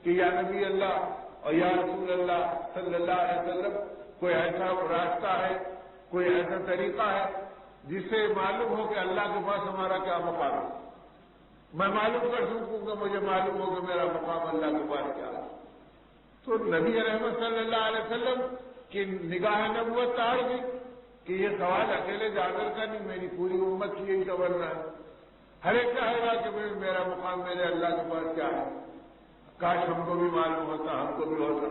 کہ یا نبی اللہ اور یا رسول اللہ صلی اللہ علیہ وسلم، کوئی ایسا راستہ ہے، کوئی ایسا طریقہ ہے جس سے معلوم ہو کہ اللہ کے پاس ہمارا کیا مقام ہے، میں معلوم کر سکوں کہ مجھے معلوم ہو کہ میرا مقام اللہ کے پاس کیا ہے؟ تو نبی رحمت صلی اللہ علیہ وسلم کی نگاہ نبوت تاڑ گئی کہ یہ سوال اکیلے جابر کا نہیں، میری پوری امت کی یہی تمنا ہے۔ ہر ایک کہے گا کہ میرا مقام میرے اللہ کے پاس کیا ہے، کاش ہم کو بھی معلوم ہوتا، ہم کو بھی ہوتا۔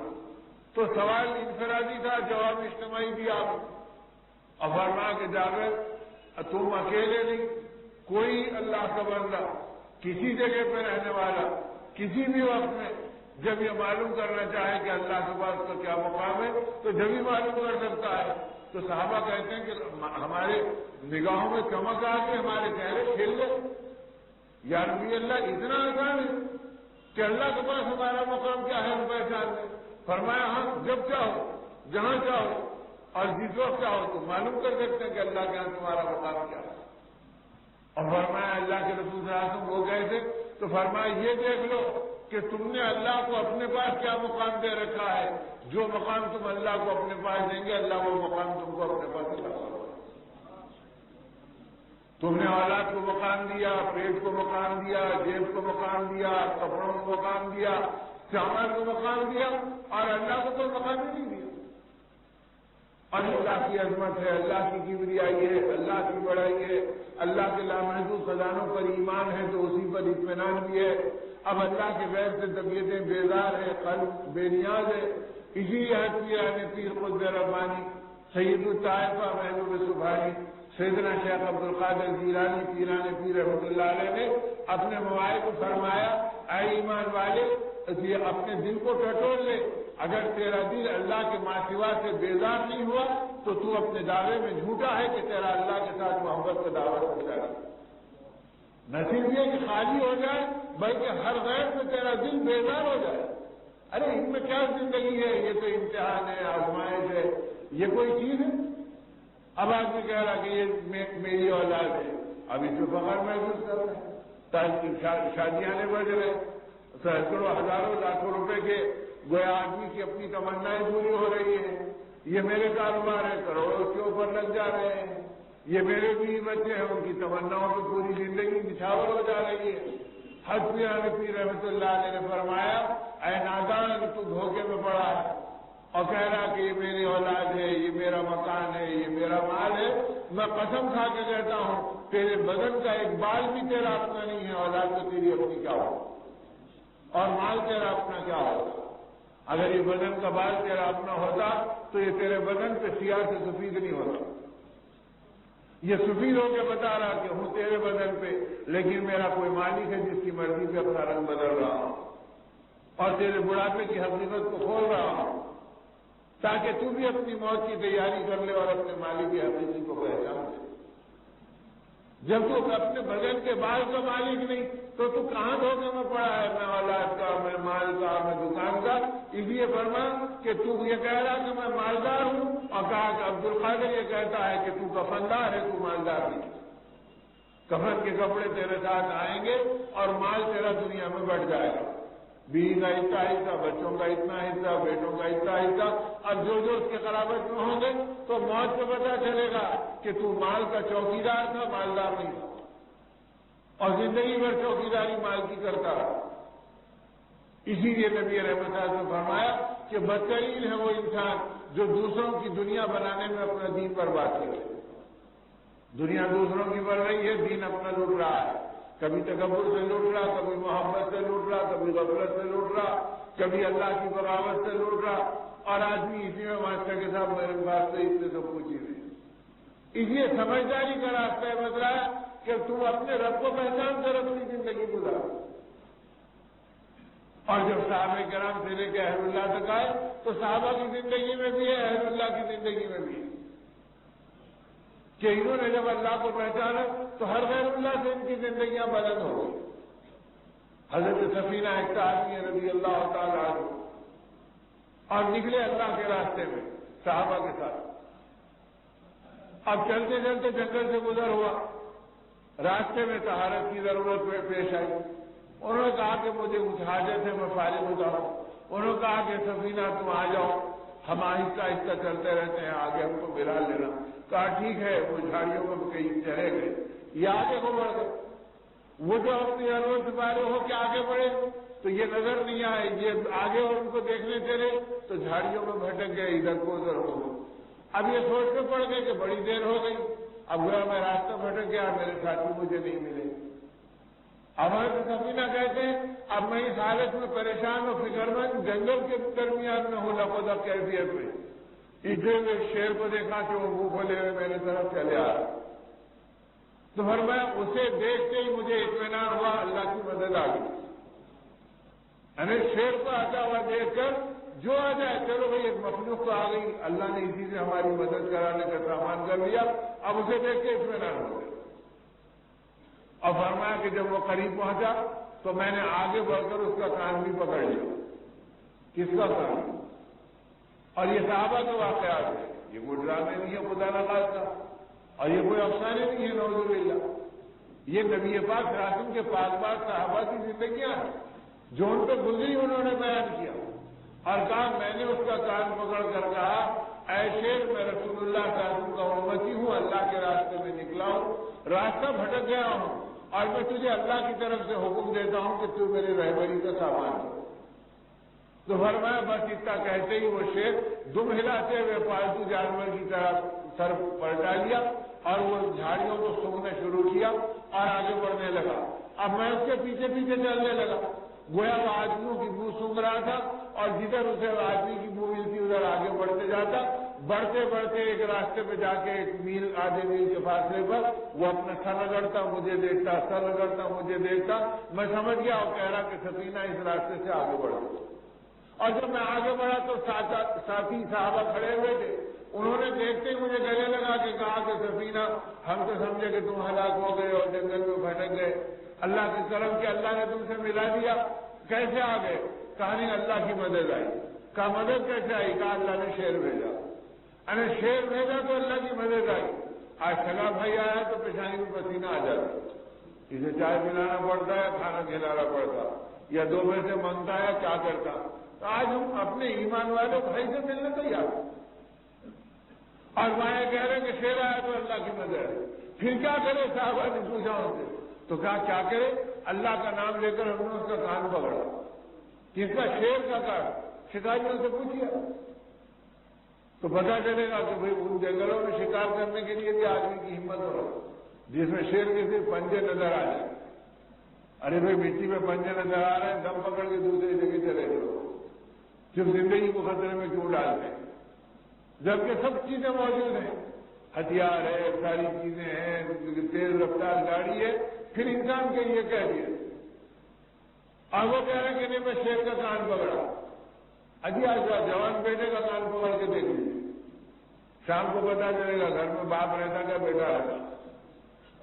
تو سوال انفرادی تھا، جواب اجتماعی دیا اور فرمایا کہ جابر تم اکیلے نہیں، کوئی اللہ کا بندہ کسی جگہ پہ رہنے والا کسی بھی وقت میں جب یہ معلوم کرنا چاہے کہ اللہ کے پاس کا کیا مقام ہے تو جب ہی معلوم کر سکتا ہے۔ تو صحابہ کہتے ہیں کہ ہمارے نگاہوں میں چمک آ کے ہمارے چہرے کھل گئے، یا نبی اللہ اتنا آسان ہے کہ اللہ کے پاس ہمارا مقام کیا ہے ہم پہچان لیں؟ فرمایا ہاں، جب چاہو، جہاں چاہو اور جس وقت چاہو تو معلوم کر سکتے ہیں کہ اللہ کے یہاں تمہارا مقام کیا ہے۔ اور فرمایا اللہ کے رسول صلی اللہ علیہ وسلم ہو گئے تھے تو فرمایا یہ دیکھ لو کہ تم نے اللہ کو اپنے پاس کیا مقام دے رکھا ہے، جو مقام تم اللہ کو اپنے پاس دیں گے اللہ وہ مقام تم کو اپنے پاس دے گا۔ تم نے اولاد کو مقام دیا، پیٹ کو مقام دیا، جیب کو مقام دیا، کپڑوں کو مقام دیا، سامان کو مقام دیا، اور اللہ کو کوئی مقام ہی نہیں دیا۔ اور اللہ کی عظمت ہے، اللہ کی کبریائی ہے، اللہ کی بڑائی ہے، اللہ کے لامحدود خزانوں پر ایمان ہے تو اسی پر اطمینان بھی ہے۔ اب اللہ کے غیر سے طبیعتیں بیزار ہے، قلب بے نیاز ہے۔ اسی لیے پیران پیر قطب ربانی سید الطائفہ محبوب سبحانی سیدنا شیخ عبد القادر جیلانی پیران پیر رحمۃ اللہ علیہ نے اپنے مواعظ کو فرمایا اے ایمان والے اپنے دل کو ٹٹول لے، اگر تیرا دل اللہ کے ماسوا سے بیزار نہیں ہوا تو تو اپنے دعوے میں جھوٹا ہے کہ تیرا اللہ کے ساتھ محبت کا دعویٰ کرتا ہے۔ نہ صرف یہ کہ خالی ہو جائے بلکہ ہر غیر سے تیرا دل بیزار ہو جائے۔ ارے ان میں کیا زندگی ہے، یہ تو امتحان ہے، آزمائش ہے، یہ کوئی چیز ہے؟ اب آدمی کہہ رہا کہ یہ میری اولاد ہے، اب اس میں فخر محسوس کر رہے ہیں، تاکہ شادیاں بڑھ رہے، سینکڑوں ہزاروں لاکھوں روپے کے گویا آدمی کی اپنی تمنائیں پوری ہو رہی ہیں۔ یہ میرے کاروبار ہے، کروڑوں کے اوپر لگ جا رہے ہیں، یہ میرے بیوی بچے ہیں، ان کی تمناؤں کی پوری زندگی نچھاور ہو جا رہی ہے۔ حضرت پیر رحمۃ اللہ علیہ نے فرمایا اے نادان تو دھوکے میں پڑا ہے اور کہہ رہا کہ یہ میری اولاد ہے، یہ میرا مکان ہے، یہ میرا مال ہے. میں قسم کھا کے کہتا ہوں تیرے بدن کا ایک بال بھی تیرا اپنا نہیں ہے. اولاد تو تیری اپنی کیا ہو اور مال تیرا اپنا کیا ہوگا؟ اگر یہ بدن کا بال تیرا اپنا ہوتا تو یہ تیرے بدن پہ سیاہ سے سفید نہیں ہوتا. یہ سفید ہو کے بتا رہا کہ ہوں تیرے بدن پہ، لیکن میرا کوئی مالک ہے جس کی مرضی پہ اپنا رنگ بدل رہا ہوں اور تیرے بڑھاپے کی حقیقت کو کھول رہا ہوں تاکہ تو بھی اپنی موت کی تیاری کر لے اور اپنے مالک کی حقیقت کو پہچان لے. جب تو اپنے بدن کے بال کا مالک نہیں تو کہاں دھوکے میں پڑا ہے؟ میں اولاد کا، میں مال کا، میں دکان کا. اس لیے فرما کہ تو یہ کہہ رہا کہ میں مالدار ہوں اور کہا کہ عبد القادر یہ کہتا ہے کہ تو کفندار ہے، تو مالدار نہیں. کفن کے کپڑے تیرے ساتھ آئیں گے اور مال تیرا دنیا میں بڑھ جائے گا. بیوی کا اتنا حصہ، بچوں کا اتنا حصہ، بیٹوں کا اتنا حصہ، اور جو اس کے قرابت میں ہوں گے تو موت کو پتا چلے گا کہ تو مال کا چوکیدار تھا، مالدار نہیں تھا اور زندگی بھر چوکیداری مال کی کرتا رہا. اسی لیے نبی رحمت اللہ نے فرمایا کہ بدترین ہے وہ انسان جو دوسروں کی دنیا بنانے میں اپنا دین برباد کرے. دنیا دوسروں کی بن رہی ہے، دین اپنا لوٹ رہا ہے. کبھی تکبر سے لوٹ رہا، کبھی محبت سے لوٹ رہا، کبھی غفلت سے لوٹ رہا، کبھی اللہ کی بغاوت سے لوٹ رہا. اور آدمی اسی میں ماسٹر کے ساتھ میرے پاس سے اس نے سب کچھ ہی نہیں. اس لیے سمجھداری کا راستہ بدلا ہے کہ تم اپنے رب کو پہچان کر اپنی زندگی گزارو. اور جب صحابہ کرام سے لے کے اہل اللہ تک آئے تو صحابہ کی زندگی میں بھی ہے، اہل اللہ کی زندگی میں بھی ہے کہ انہوں نے جب اللہ کو پہچانا تو ہر غیر اللہ سے ان کی زندگیاں بلند ہو گئی. حضرت سفینہ ایک آدمی رضی اللہ تعالیٰ عنہ اور نکلے اللہ کے راستے میں صحابہ کے ساتھ. اب چلتے چلتے جنگل سے گزر ہوا، راستے میں طہارت کی ضرورت پیش آئی. انہوں نے کہا کہ مجھے کچھ حاجت ہے، میں فارغ ہوتا ہوں. انہوں نے کہا کہ سفینہ تم آ جاؤ، ہم آہستہ آہستہ چلتے رہتے ہیں، آگے ہم کو ملا لینا. کہا ٹھیک ہے. وہ جھاڑیوں میں کہیں چلے گئے، یہ آگے کو بڑھ گئے. وہ جو اپنی ضرورت سے فارغ ہو کے آگے بڑھے تو یہ نظر نہیں آئے، یہ آگے اور ان کو دیکھنے چلے تو جھاڑیوں میں بھٹک گئے، ادھر کو ادھر ہو گئے. اب یہ سوچنے پڑ گئے کہ بڑی دیر ہو گئی، اب گیا میں راستہ بھٹک گیا، میرے ساتھی مجھے نہیں ملے. اب ہمارے سفینہ کہتے ہیں اب میں اس حالت میں پریشان اور فکر مند جنگل کے درمیان میں ہوں، لقدہ کیفیت میں ادھر میں شیر کو دیکھا کہ وہ منہ کھولے ہوئے میرے طرف چلے آ رہا. تو فرمایا اسے دیکھتے ہی مجھے اطمینان ہوا، اللہ کی مدد آ گئی. یعنی شیر کو آتا ہوا دیکھ کر جو آ جائے چلو بھائی ایک مخلوق تو آ گئی، اللہ نے اسی سے ہماری مدد کرانے کا سامان کر لیا، اب اسے دیکھ کے اطمینان ہو گیا. اور فرمایا کہ جب وہ قریب پہنچا تو میں نے آگے بڑھ کر اس کا کان بھی پکڑ لیا. کس کا کان؟ اور یہ صحابہ کے واقعات ہے، یہ کوئی ڈرامے نہیں ہے خدا نخواستہ، اور یہ کوئی افسانے نہیں ہے نعوذ باللہ. یہ نبی پاک راسم کے پاک صحابہ کی زندگیاں ہیں جو ان پہ گزری انہوں نے بیان کیا. اور کہا میں نے اس کا کان پکڑ کر کہا اے شیر میں رسول اللہ صلی اللہ علیہ وسلم کا امتی ہوں، اللہ کے راستے میں نکلا ہوں، راستہ بھٹک گیا ہوں اور میں تجھے اللہ کی طرف سے حکم دیتا ہوں کہ تو میری رہبری کا سامان ہو. تو فرمایا بس اتنا کہتے ہی وہ شیر دم ہلاتے ہوئے پالتو جانور کی طرح سر پلٹا لیا اور وہ جھاڑیوں کو سونگنا شروع کیا اور آگے بڑھنے لگا. اب میں اس کے پیچھے پیچھے چلنے لگا، گویا وہ آدمیوں کی بو سونگ رہا تھا اور جدھر اسے آدمی کی بو ملتی ادھر آگے بڑھتے جاتا. بڑھتے بڑھتے ایک راستے پہ جا کے 1 میل آدھے میل کے فاصلے پر وہ اپنا سر رگڑتا مجھے دیکھتا، سر رگڑتا مجھے دیکھتا. میں سمجھ گیا اور کہہ رہا کہ سفینہ اس راستے سے آگے بڑھو. اور جب میں آگے بڑھا تو ساتھی صحابہ کھڑے ہوئے تھے، انہوں نے دیکھتے ہی مجھے گلے لگا کے کہا کہ سفینہ ہم تو سمجھے کہ تم ہلاک ہو گئے اور جنگل میں بھٹک گئے، اللہ کے کرم کہ اللہ نے تم سے ملا دیا، کیسے آ گئے؟ کہا نہیں اللہ کی مدد آئی. کہا مدد کیسے آئی؟ کہا اللہ نے شیر بھیجا. ارے شیر بھیجا تو اللہ کی مدد آئی. آج سگا بھائی آیا تو پیشانی میں پسینہ آ جاتا، اسے چائے پلانا پڑتا ہے، کھانا کھلانا پڑتا، یا 2 پیسے منگتا ہے، کیا کرتا. تو آج ہم اپنے ایمان والے بھائی سے ملنے تیار اور مایا کہہ رہے ہیں کہ شیر آیا تو اللہ کی مدد ہے. پھر کیا کرے؟ صحابہ نے پوچھا ان سے تو کیا کرے؟ اللہ کا نام لے کر ہم نے اس کا کان پکڑا، کس کا؟ شیر کا کان۔ شکاریوں سے پوچھیے تو پتا چلے گا کہ بھئی ان جنگلوں میں شکار کرنے کے لیے بھی آدمی کی ہمت ہو، جس میں شیر کے صرف پنجے نظر آ جائیں۔ ارے بھائی مٹی میں پنجے نظر آ رہے ہیں، دم پکڑ کے دوسری جگہ چلے گئے، صرف زندگی کو خطرے میں کیوں ڈالتے ہیں؟ جبکہ سب چیزیں موجود ہیں، ہتھیار ہے، ساری چیزیں ہیں، تیز رفتار گاڑی ہے، پھر انسان کے یہ کہہ دیا اور وہ کہہ رہے ہیں کہ نہیں میں شیر کا کان پکڑا۔ اجی آج جوان بیٹے کا کان پکڑ کے دیکھ لیجیے، شام کو پتا چلے گا گھر میں باپ رہتا کیا بیٹا رہتا،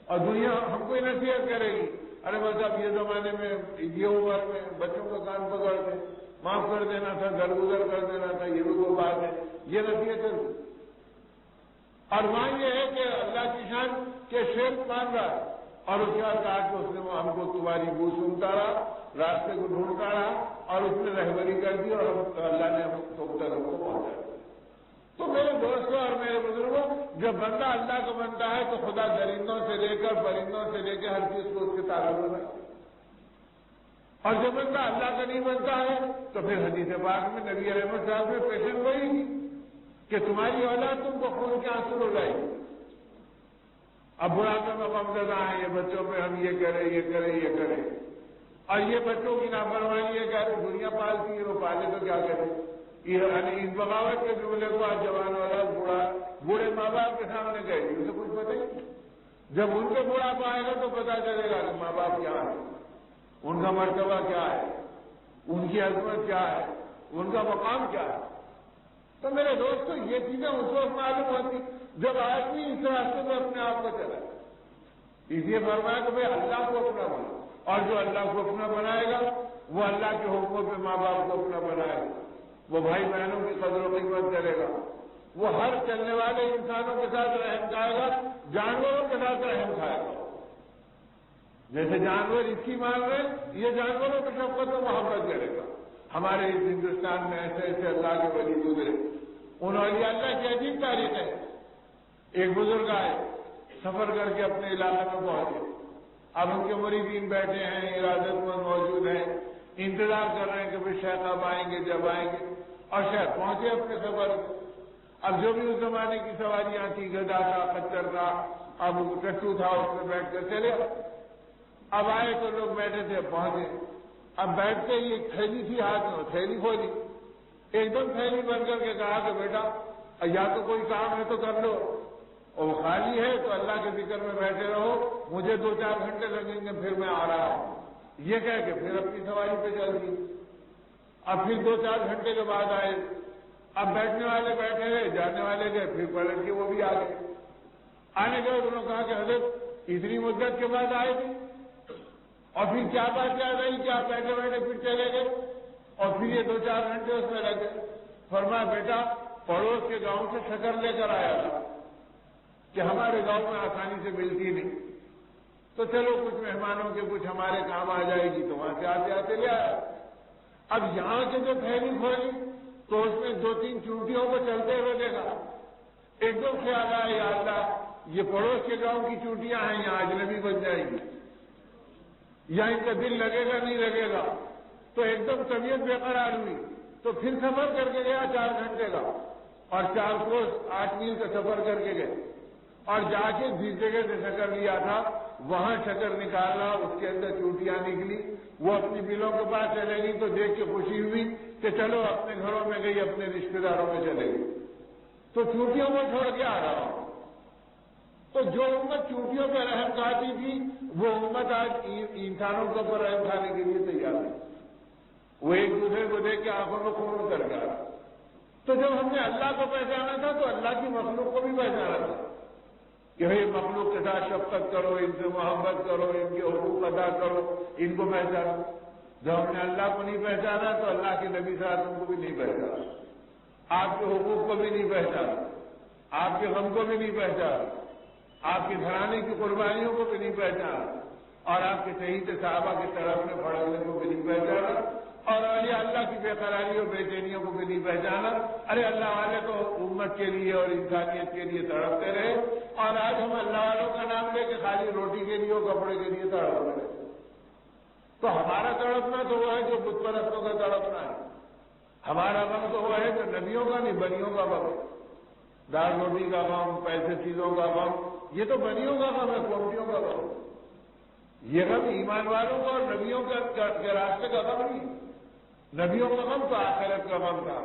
اور دنیا ہم کو نصیحت کرے گی ارے بس اب یہ زمانے میں یہ عمر میں بچوں کا کان پکڑ دیں، معاف کر دینا تھا، درگزر کر دینا تھا، یہ بھی کوئی بات ہے، یہ نصیحت ہے۔ اور وہاں یہ ہے کہ اللہ کی شان کے شیر مان رہا ہے اور اس کے بعد کہا کہ اس نے ہم کو تمہاری بو سنتا رہا، راستے کو ڈھونڈتا رہا اور اس نے رہبری کر دی اور اللہ نے ہم کو پہنچا۔ تو میرے دوستوں اور میرے بزرگوں، جب بندہ اللہ کو بنتا ہے تو خدا درندوں سے لے کر پرندوں سے لے کے ہر چیز کو اس کے تعلق میں، اور جب بندہ اللہ کا نہیں بنتا ہے تو پھر حدیث پاک میں نبی علیہ السلام میں پیشن وہی کہ تمہاری اولاد تم کو خون کے آنسو رلائے گی۔ اب بڑھاپے میں غمزدہ ہیں، یہ بچوں پہ ہم یہ کریں یہ کریں یہ کریں، اور یہ بچوں کی نافرمانی ہے کہ دنیا پالتی ہے، وہ پالے تو کیا کرے؟ یعنی اس بغاوت کے جملے کو آج جوان والا بوڑھے ماں باپ کے سامنے کہہ دی، اسے کچھ پتہ نہیں۔ جب ان کے بڑھاپا آئے گا تو پتا چلے گا کہ ماں باپ کیا ہے، ان کا مرتبہ کیا ہے، ان کی عظمت کیا ہے، ان کا مقام کیا ہے۔ تو میرے دوستوں یہ چیزیں اس وقت معلوم ہوتی جب آدمی اس راستے میں اپنے آپ کو چلا، اس لیے فرمایا کہ بھائی اللہ کو اپنا بنا، اور جو اللہ کو اپنا بنائے گا وہ اللہ کے حکموں پہ ماں باپ کو اپنا بنائے گا، وہ بھائی بہنوں کی قدر و قیمت کرے گا، وہ ہر چلنے والے انسانوں کے ساتھ رحم کھائے گا، جانوروں کے ساتھ رحم کھائے گا۔ جیسے جانور اس کی مان رہے یہ جانوروں کی شفقت و محبت کرے گا۔ ہمارے اس ہندوستان میں ایسے ایسے اللہ کے ولی گزرے، انہوں نے اللہ کی عجیب تاریخ ہے۔ ایک بزرگ آئے، سفر کر کے اپنے علاقے میں پہنچے، اب ان کے مریدین بیٹھے ہیں، ارادت مند موجود ہیں، انتظار کر رہے ہیں کہ بھائی شیخ اب آئیں گے جب آئیں گے، اور شیخ پہنچے اپنے سفر۔ اب جو بھی اس زمانے کی سواریاں تھی، گدا تھا، خچر تھا، اب ٹٹو تھا، اس میں بیٹھ کر چلے۔ اب آئے تو لوگ بیٹھے تھے، پہنچے، اب بیٹھتے ہی ایک تھیلی تھی ہاتھ میں، تھیلی کھولی، ایک دم تھیلی بند کر کے کہا کہ بیٹا یا تو کوئی کام ہے تو کر لو، اور وہ خالی ہے تو اللہ کے ذکر میں بیٹھے رہو، مجھے 2-4 گھنٹے لگیں گے پھر میں آ رہا ہوں۔ یہ کہہ کے پھر اپنی سواری پہ چل دی۔ اب پھر 2-4 گھنٹے کے بعد آئے، اب بیٹھنے والے بیٹھے گئے، جانے والے گئے، پھر پلٹ کے وہ بھی آ گئے۔ آنے کے بعد انہوں نے کہا کہ حضرت اتنی مدت کے بعد آئے تھے اور پھر کیا بات یاد آئی کہ آپ بیٹھے بیٹھے پھر چلے گئے اور پھر یہ 2-4 گھنٹے اس میں لگ گئے؟ فرمایا بیٹا پڑوس کے گاؤں سے شکر لے کر آیا تھا کہ ہمارے گاؤں میں آسانی سے ملتی نہیں، تو چلو کچھ مہمانوں کے کچھ ہمارے کام آ جائے گی تو وہاں سے آتے آتے لے آیا۔ اب یہاں سے جو تھیلی کھولی تو اس میں 2-3 چونٹیوں کو چلتے ہوئے دیکھا، ایک دم خیال آیا یا اللہ یہ پڑوس کے گاؤں کی چونٹیاں ہیں، یہاں اجنبی بن جائے گی، یا ان کا دل لگے گا نہیں لگے گا، تو ایک دم طبیعت بے قرار ہوئی، تو پھر سفر کر کے گیا 4 گھنٹے کا، اور 4 کوس 8 میل کا سفر کر کے گئے، اور جا کے جس جگہ سے شکر لیا تھا وہاں شکر نکالا، اس کے اندر چونٹیاں نکلی، وہ اپنی بلوں کے پاس چلے گی تو دیکھ کے خوشی ہوئی کہ چلو اپنے گھروں میں گئی، اپنے رشتے داروں میں چلے گئی، تو چونٹیوں کو چھوڑ کے آ رہا ہوں۔ تو جو امت چونٹیوں پہ رحم کھاتی تھی وہ امت آج انسانوں کے اوپر رحم کھانے کے لیے تیار ہے، وہ ایک دوسرے کو دیکھ کے آنکھوں میں خون اتر گیا۔ تو جب ہم نے اللہ کو پہچانا تھا تو اللہ کی مخلوق کو بھی پہچانا تھا کہ بھائی مخلوق کے ساتھ شفقت کرو، ان سے محبت کرو، ان کے حقوق ادا کرو، ان کو پہچانو۔ جب ہم نے اللہ کو نہیں پہچانا تو اللہ کے نبی صلی اللہ علیہ وسلم کو بھی نہیں پہچانا، آپ کے حقوق کو بھی نہیں پہچانا، آپ کے غم کو بھی نہیں پہچانا، آپ کے گھرانے کی قربانیوں کو بھی نہیں پہچانا، اور آپ کے شہید صحابہ کی طرف میں پڑھنے کو بھی نہیں پہچانا، اور اولیاء اللہ کی بے قراری اور بے چینیوں کو بھی نہیں پہچانا. ارے اللہ والے تو امت کے لیے اور انسانیت کے لیے تڑپتے رہے, اور آج ہم اللہ والوں کا نام لے کے خالی روٹی کے لیے اور کپڑے کے لیے تڑپ رہے. تو ہمارا تڑپنا تو وہ ہے جو بت پرستوں کا تڑپنا ہے. ہمارا غم تو وہ ہے جو نبیوں کا نہیں بنیوں کا غم ہے. دال روٹی کا غم, پیسے چیزوں کا غم, یہ تو بنیوں کا غم ہے, کوٹیوں کا غم. یہ غم ایمان والوں کا اور نبیوں کے راستے کا غم نہیں. نبیوں کا غم تو آخرت کا غم تھا,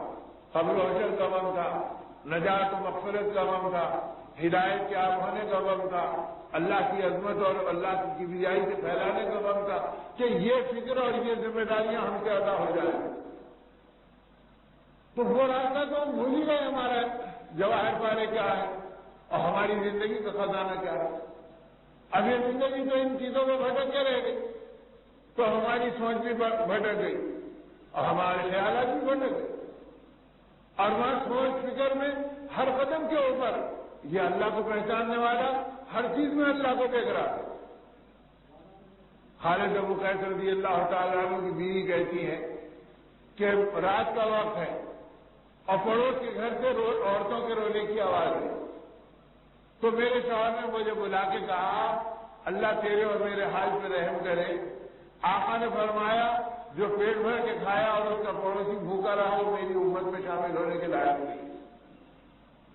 قبر و حشر کا غم تھا, نجات و مغفرت کا غم تھا, ہدایت کے عام ہونے کا غم تھا, اللہ کی عظمت اور اللہ کی کبریائی سے پھیلانے کا غم تھا کہ یہ فکر اور یہ ذمہ داریاں ہم سے ادا ہو جائیں. تو وہ راستہ تو ہم بھول ہی گئے. ہمارا جواہر پارے کیا ہے اور ہماری زندگی کا خزانہ کیا ہے. اب یہ زندگی تو ان چیزوں میں بھٹک کے رہ گئی, تو ہماری سوچ بھی بھٹک گئی اور ہمارے خیالات بھی بھٹک گئے. اور وہاں سوچ فکر میں ہر قدم کے اوپر یہ اللہ کو پہچاننے والا ہر چیز میں اللہ کو دیکھ رہا ہے. خالد ابو قیس رضی اللہ تعالیٰ عنہ کی بیوی کہتی ہے کہ رات کا وقت ہے اور پڑوس کے گھر سے عورتوں کے رونے کی آواز ہے. تو میرے شوہر نے مجھے بلا کے کہا اللہ تیرے اور میرے حال پہ رحم کرے. آقا نے فرمایا جو پیٹ بھر کے کھایا اور اس کا پڑوسی بھوکا رہا وہ میری امت میں شامل ہونے کے لائق نہیں.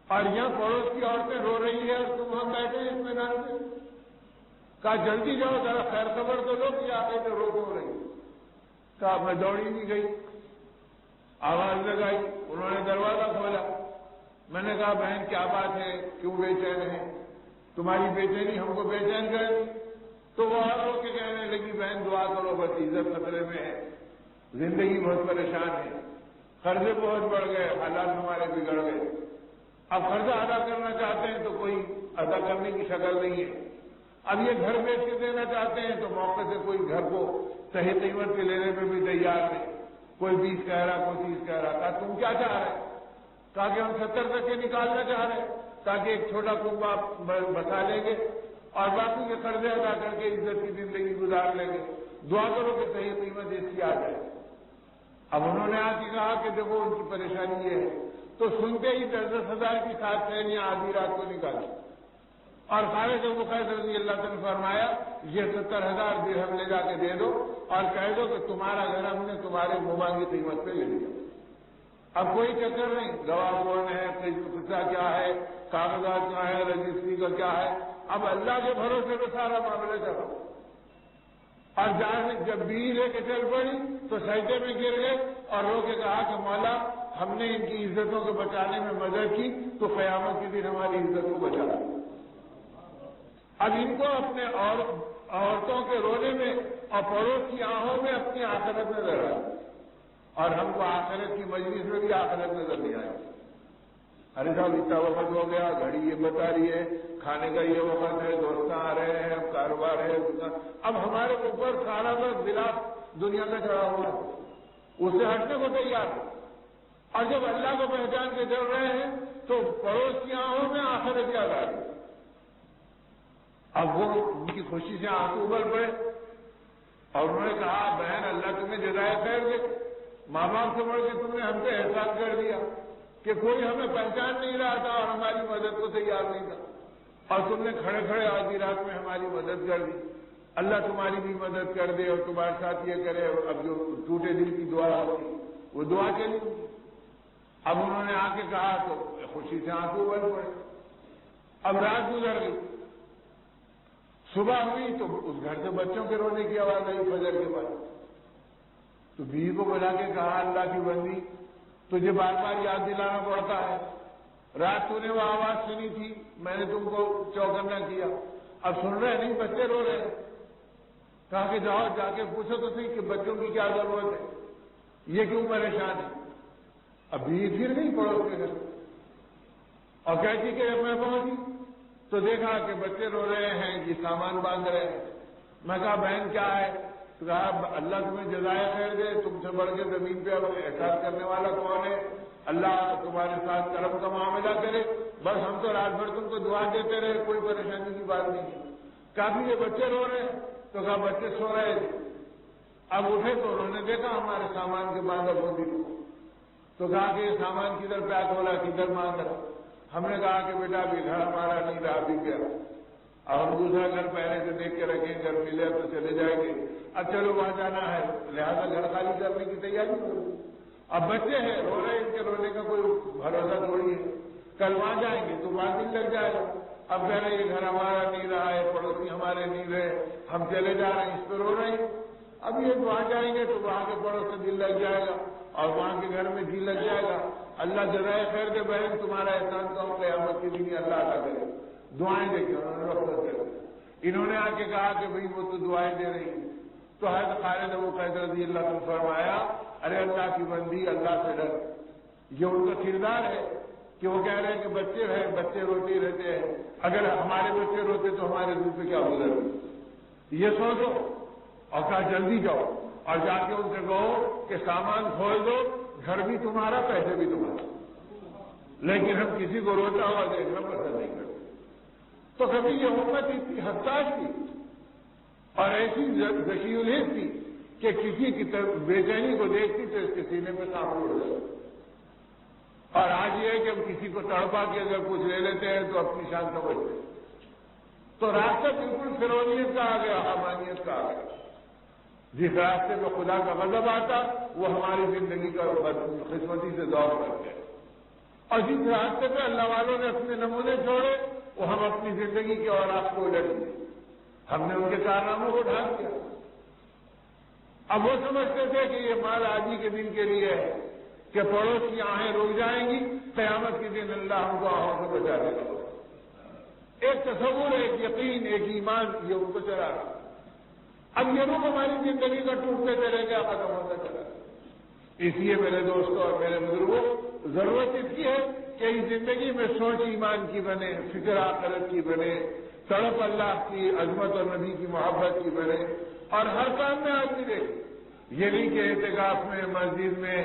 اور یہاں پڑوس کی عورتیں رو رہی ہے اور تم ہم بیٹھے ہیں اطمینان سے. کہا جلدی جاؤ ذرا خیر خبر تو لو کہ آگے تو رو رہی. کہا میں دوڑی نہیں گئی, آواز لگائی, انہوں نے دروازہ کھولا. میں نے کہا بہن کیا بات ہے, کیوں بے چین ہے, تمہاری بے چینی ہم کو بے چین کرے. تو وہ اور رو کے کہنے لگی بہن دعا کرو بس عزت خطرے میں ہے, زندگی بہت پریشان ہے, قرضے بہت بڑھ گئے, حالات ہمارے بگڑ گئے. اب قرضہ ادا کرنا چاہتے ہیں تو کوئی ادا کرنے کی شکل نہیں ہے. اب یہ گھر بیچ کے دینا چاہتے ہیں تو موقع سے کوئی گھر کو صحیح قیمت پہ لینے پہ بھی تیار نہیں. کوئی 20 کہہ رہا, کوئی 30 کہہ رہا. کہا تم کیا چاہ رہے ہیں؟ کہا کہ ہم 70 تک کے نکالنا چاہ رہے ہیں تاکہ ایک چھوٹا کنبا بسا لیں گے اور باقی کے قرضے ادا کر کے عزت کی زندگی گزار لیں گے. دعا کرو کہ صحیح قیمت اس کی آ جائے. اب انہوں نے آ کے کہا کہ دیکھو ان کی پریشانی یہ ہے. تو سنتے ہی 10,000 کی 7 سینیاں آدھی رات کو نکالی اور خالد ابو قیس رضی اللہ تعالیٰ نے فرمایا یہ 70,000 درہم لے جا کے دے دو اور کہہ دو کہ تمہارا گھر ہم نے تمہارے مانگی قیمت پہ لے لیا. اب کوئی چکر نہیں, گواہ کون ہے, قصہ کیا ہے, کاغذات کیا ہے, رجسٹری کا کیا ہے. اب اللہ کے بھروسے تو سارا معاملہ چلا. اور جب بیوی لے کے چل پڑی تو سجدے میں گر گئے اور رو کے کہا کہ مولا ہم نے ان کی عزتوں کو بچانے میں مدد کی تو قیامت کے دن ہماری عزت کو بچا. اب ان کو اپنے عورتوں کے رونے میں اور پڑوس کی آنکھوں میں اپنی آخرت نظر آئی اور ہم کو آخرت کی مجلس میں بھی آخرت نظر نہیں آئی. ارے صاحب اتنا وقت ہو گیا, گھڑی یہ بتا رہی ہے کھانے کا یہ وقت ہے, دوست آ رہے ہیں, کاروبار ہے. اب ہمارے اوپر سارا وقت بلا دنیا کا چڑھا ہوا ہے, اس سے ہٹنے کو تیار ہے. اور جب اللہ کو پہچان کے چل رہے ہیں تو پڑوس کی آنکھوں میں آخرت یاد آ رہی. اب وہ ان کی خوشی سے آنسو ابل پڑے اور انہوں نے کہا بہن اللہ تمہیں جزائے خیر دے, ماں باپ سے بڑھ کے تم نے ہم پہ احسان کر دیا کہ کوئی ہمیں پہچان نہیں رہا تھا اور ہماری مدد کو تیار نہیں تھا اور تم نے کھڑے کھڑے آدھی رات میں ہماری مدد کر دی. اللہ تمہاری بھی مدد کر دے اور تمہارے ساتھ یہ کرے. اب جو ٹوٹے دل کی دعا ہوتی وہ دعا چلی. اب انہوں نے آ کے کہا تو خوشی سے آنسو ابل پڑے. اب رات گزر گئی, صبح ہوئی تو اس گھر سے بچوں کے رونے کی آواز آئی فجر کے بعد. تو بیوی کو بلا کے کہا اللہ کی بندی تجھے بار بار یاد دلانا پڑتا ہے, رات تو نے وہ آواز سنی تھی, میں نے تم کو چوکنا کیا, اب سن رہے نہیں بچے رو رہے ہیں. کہا کہ جاؤ جا کے پوچھو تو صحیح کہ بچوں کی کیا ضرورت ہے, یہ کیوں پریشان ہے. اب بیوی پھر نہیں پڑوس کے گھر اور کہتی کہ جب میں پہنچی تو دیکھا کہ بچے رو رہے ہیں, یہ سامان باندھ رہے ہیں. میں کہا بہن کیا ہے؟ تو کہا اللہ تمہیں جزائے خیر دے, تم سے بڑھ کے زمین پہ اب احساس کرنے والا کون ہے؟ اللہ تمہارے ساتھ کرم کا معاملہ کرے. بس ہم تو رات بھر تم کو دعا دیتے رہے, کوئی پریشانی کی بات نہیں. کافی یہ بچے رو رہے ہیں تو کہا بچے سو رہے تھے. اب اٹھے تو انہوں نے دیکھا ہمارے سامان کے باندھا بوندی کو، تو کہا کہ یہ سامان کدھر پیک ہو رہا، کدھر باندھ رہا؟ ہم نے کہا کہ بیٹا ابھی گھر ہمارا نہیں رہا، ابھی گیا، اب ہم دوسرا گھر پہلے سے دیکھ کے رکھیں، گھر ملے تو چلے جائیں گے، اب چلو وہاں جانا ہے، لہذا گھر خالی کرنے کی تیاری کرو۔ اب بچے ہیں رو رہے، ان کے رونے کا کوئی بھروسہ تھوڑی ہے، کل وہاں جائیں گے تو وہاں دن لگ جائے گا۔ اب کہہ رہے یہ گھر ہمارا نہیں رہا ہے، پڑوسی ہمارے نہیں رہے، ہم چلے جا رہے ہیں، اس پہ رو رہے ہیں۔ اب یہ وہاں جائیں گے تو وہاں کے پڑوس سے دل لگ جائے گا اور وہاں کے گھر میں دل لگ جائے گا۔ اللہ جزائے خیر دے بہن، تمہارا احسان کا قیامت کے دن اللہ ادا کرے۔ دعائیں دیکھیں انہوں نے رخصت کر، انہوں نے آ کے کہا کہ بھئی وہ تو دعائیں دے رہی ہیں، تو حضرت خالد ابو قیس رضی اللہ عنہ فرمایا، ارے اللہ کی بندی، اللہ سے ڈر۔ یہ ان کا کردار ہے کہ وہ کہہ رہے ہیں کہ بچے ہیں، بچے روتے ہی رہتے ہیں، اگر ہمارے بچے روتے تو ہمارے دل پہ کیا گزرے، یہ سوچو۔ اور کہا جلدی جاؤ اور جا کے ان سے کہو کہ سامان کھول دو، گھر بھی تمہارا، پیسے بھی تمہارا، لیکن ہم کسی کو روتا ہوا دیکھنا پسند نہیں کرتے۔ تو کبھی یہ امت اتنی حساس تھی اور ایسی ذکی الحس تھی کہ کسی کی بے چینی کو دیکھتی تو اس کے سینے پہ کام اڑ جاتا۔ اور آج یہ ہے کہ ہم کسی کو تڑپا کے اگر کچھ لے لیتے ہیں تو اپنی شان سمجھتے ہیں۔ تو راستہ بالکل فرعونیت کا آ گیا، حمانیت کا آ گیا۔ جس راستے میں خدا کا غضب آتا وہ ہماری زندگی کا قسمتی سے دور کر گئے، اور جس راستے پہ اللہ والوں نے اپنے نمونے چھوڑے وہ ہم اپنی زندگی کے اوراق کو الٹ دیے، ہم نے ان کے کارناموں کو ڈھانپ دیا۔ اب وہ سمجھتے تھے کہ یہ مال آجی کے دن کے لیے ہے کہ پڑوس کی آہیں رک جائیں گی، قیامت کے دن اللہ ہم کو آہوں سے بچا دے گا۔ ایک تصور، ایک یقین، ایک ایمان، یہ ان کو چلا رہا۔ اب یہ رخ ہماری زندگی کا ٹوٹتے چلے گا، ختم ہوتا چلا گا۔ اس لیے میرے دوستوں اور میرے بزرگوں، ضرورت اس کی ہے کہ اس زندگی میں سوچ ایمان کی بنے، فکر آخرت کی بنے، تڑپ اللہ کی عظمت اور نبی کی محبت کی بنے، اور ہر کام میں آدمی دیکھے۔ یہ نہیں کہ اعتکاف میں، مسجد میں،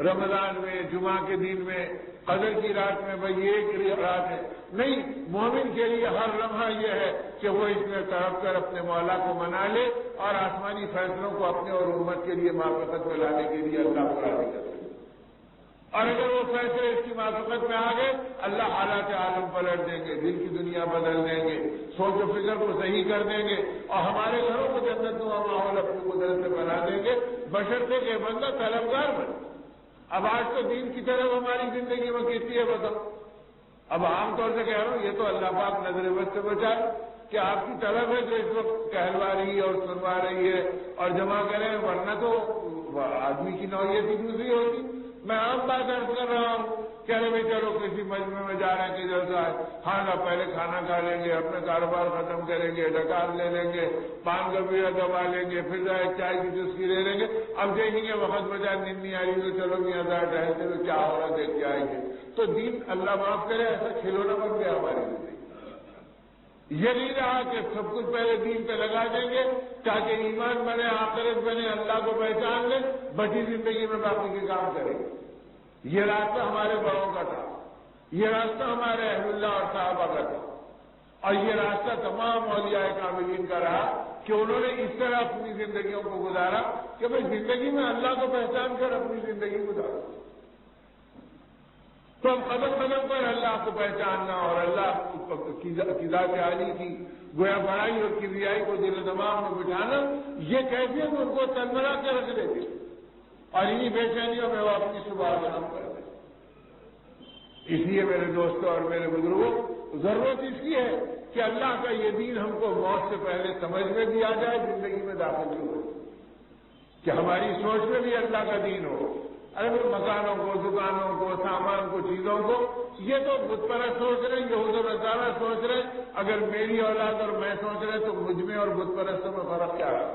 رمضان میں، جمعہ کے دن میں، قدر کی رات میں بھئی ایک رات ہے، نہیں، مومن کے لیے ہر لمحہ یہ ہے کہ وہ اس میں تڑپ کر اپنے مولا کو منا لے اور آسمانی فیصلوں کو اپنے اور امت کے لیے موافقت میں لانے کے لیے اللہ کو راضی کرے۔ اور اگر وہ فیصلے اس کی موافقت میں آ گئے، اللہ حالات عالم پلٹ دیں گے، دل کی دنیا بدل دیں گے، سوچ و فکر کو صحیح کر دیں گے، اور ہمارے گھروں کو جنت نما ماحول اپنی قدرت سے بنا دیں گے، بشرطے کہ بندہ طلبگار بنے۔ اب آج تو دین کی طرف ہماری زندگی میں کتنی ہے بتاؤ؟ اب عام طور سے کہہ رہا ہوں، یہ تو اللہ پاک نظر بد سے بچائے کہ آپ کی طلب ہے جو اس وقت کہلوا رہی ہے اور سنوا رہی ہے اور جمع کریں، ورنہ تو آدمی کی نوعیت ہی دوسری ہوتی۔ میں عام بات عرض کر رہا ہوں کہ ارے بھائی چلو کسی مجمع میں جا رہے ہیں، کدھر سے آئے، ہاں پہلے کھانا کھا لیں گے، اپنا کاروبار ختم کریں گے، ڈکار لے لیں گے، پان کا بیڑا دبا لیں گے، پھر چائے کی چسکی لے لیں گے، اب دیکھیں گے وقت بجائے نیند نہیں آ رہی تو چلو میاں ذرا ٹہلتے ہوئے کیا ہو رہا دیکھ کے آئیں گے۔ تو دین اللہ معاف کرے ایسا کھلونا بن گیا ہماری زندگی۔ یہ نہیں رہا کہ سب کچھ پہلے دین پہ لگا دیں گے تاکہ ایمان بنے، آخرت بنے، اللہ کو پہچان لیں، بچی زندگی میں باقی کے کام کریں۔ یہ راستہ ہمارے بڑوں کا تھا، یہ راستہ ہمارے اہل اللہ اور صحابہ کا تھا، اور یہ راستہ تمام اولیاء کاملین کا رہا کہ انہوں نے اس طرح اپنی زندگیوں کو گزارا کہ بھائی زندگی میں اللہ کو پہچان کر اپنی زندگی گزارو۔ تو ہم قدم قدم پر اللہ کو پہچاننا اور اللہ کی ذات عالی کی گویا بڑائی اور کبریائی کو دل و دماغ میں بٹھانا، یہ کیفیت ان کو تنبلا کے رکھ دیتی، اور انہی بے چینیوں میں وہ اپنی صبح شام کرتے۔ اس لیے میرے دوستوں اور میرے بزرگوں، ضرورت اس کی ہے کہ اللہ کا یہ دین ہم کو موت سے پہلے سمجھ میں بھی آ جائے، زندگی میں داخل بھی ہو، کہ ہماری سوچ میں بھی اللہ کا دین ہو۔ ارے مکانوں کو، دکانوں کو، سامان کو، چیزوں کو، یہ تو بت پرست سوچ رہے ہیں، یہود و نصارہ سوچ رہے ہیں، اگر میری اولاد اور میں سوچ رہے تو مجھ میں اور بت پرستوں میں فرق کیا ہے؟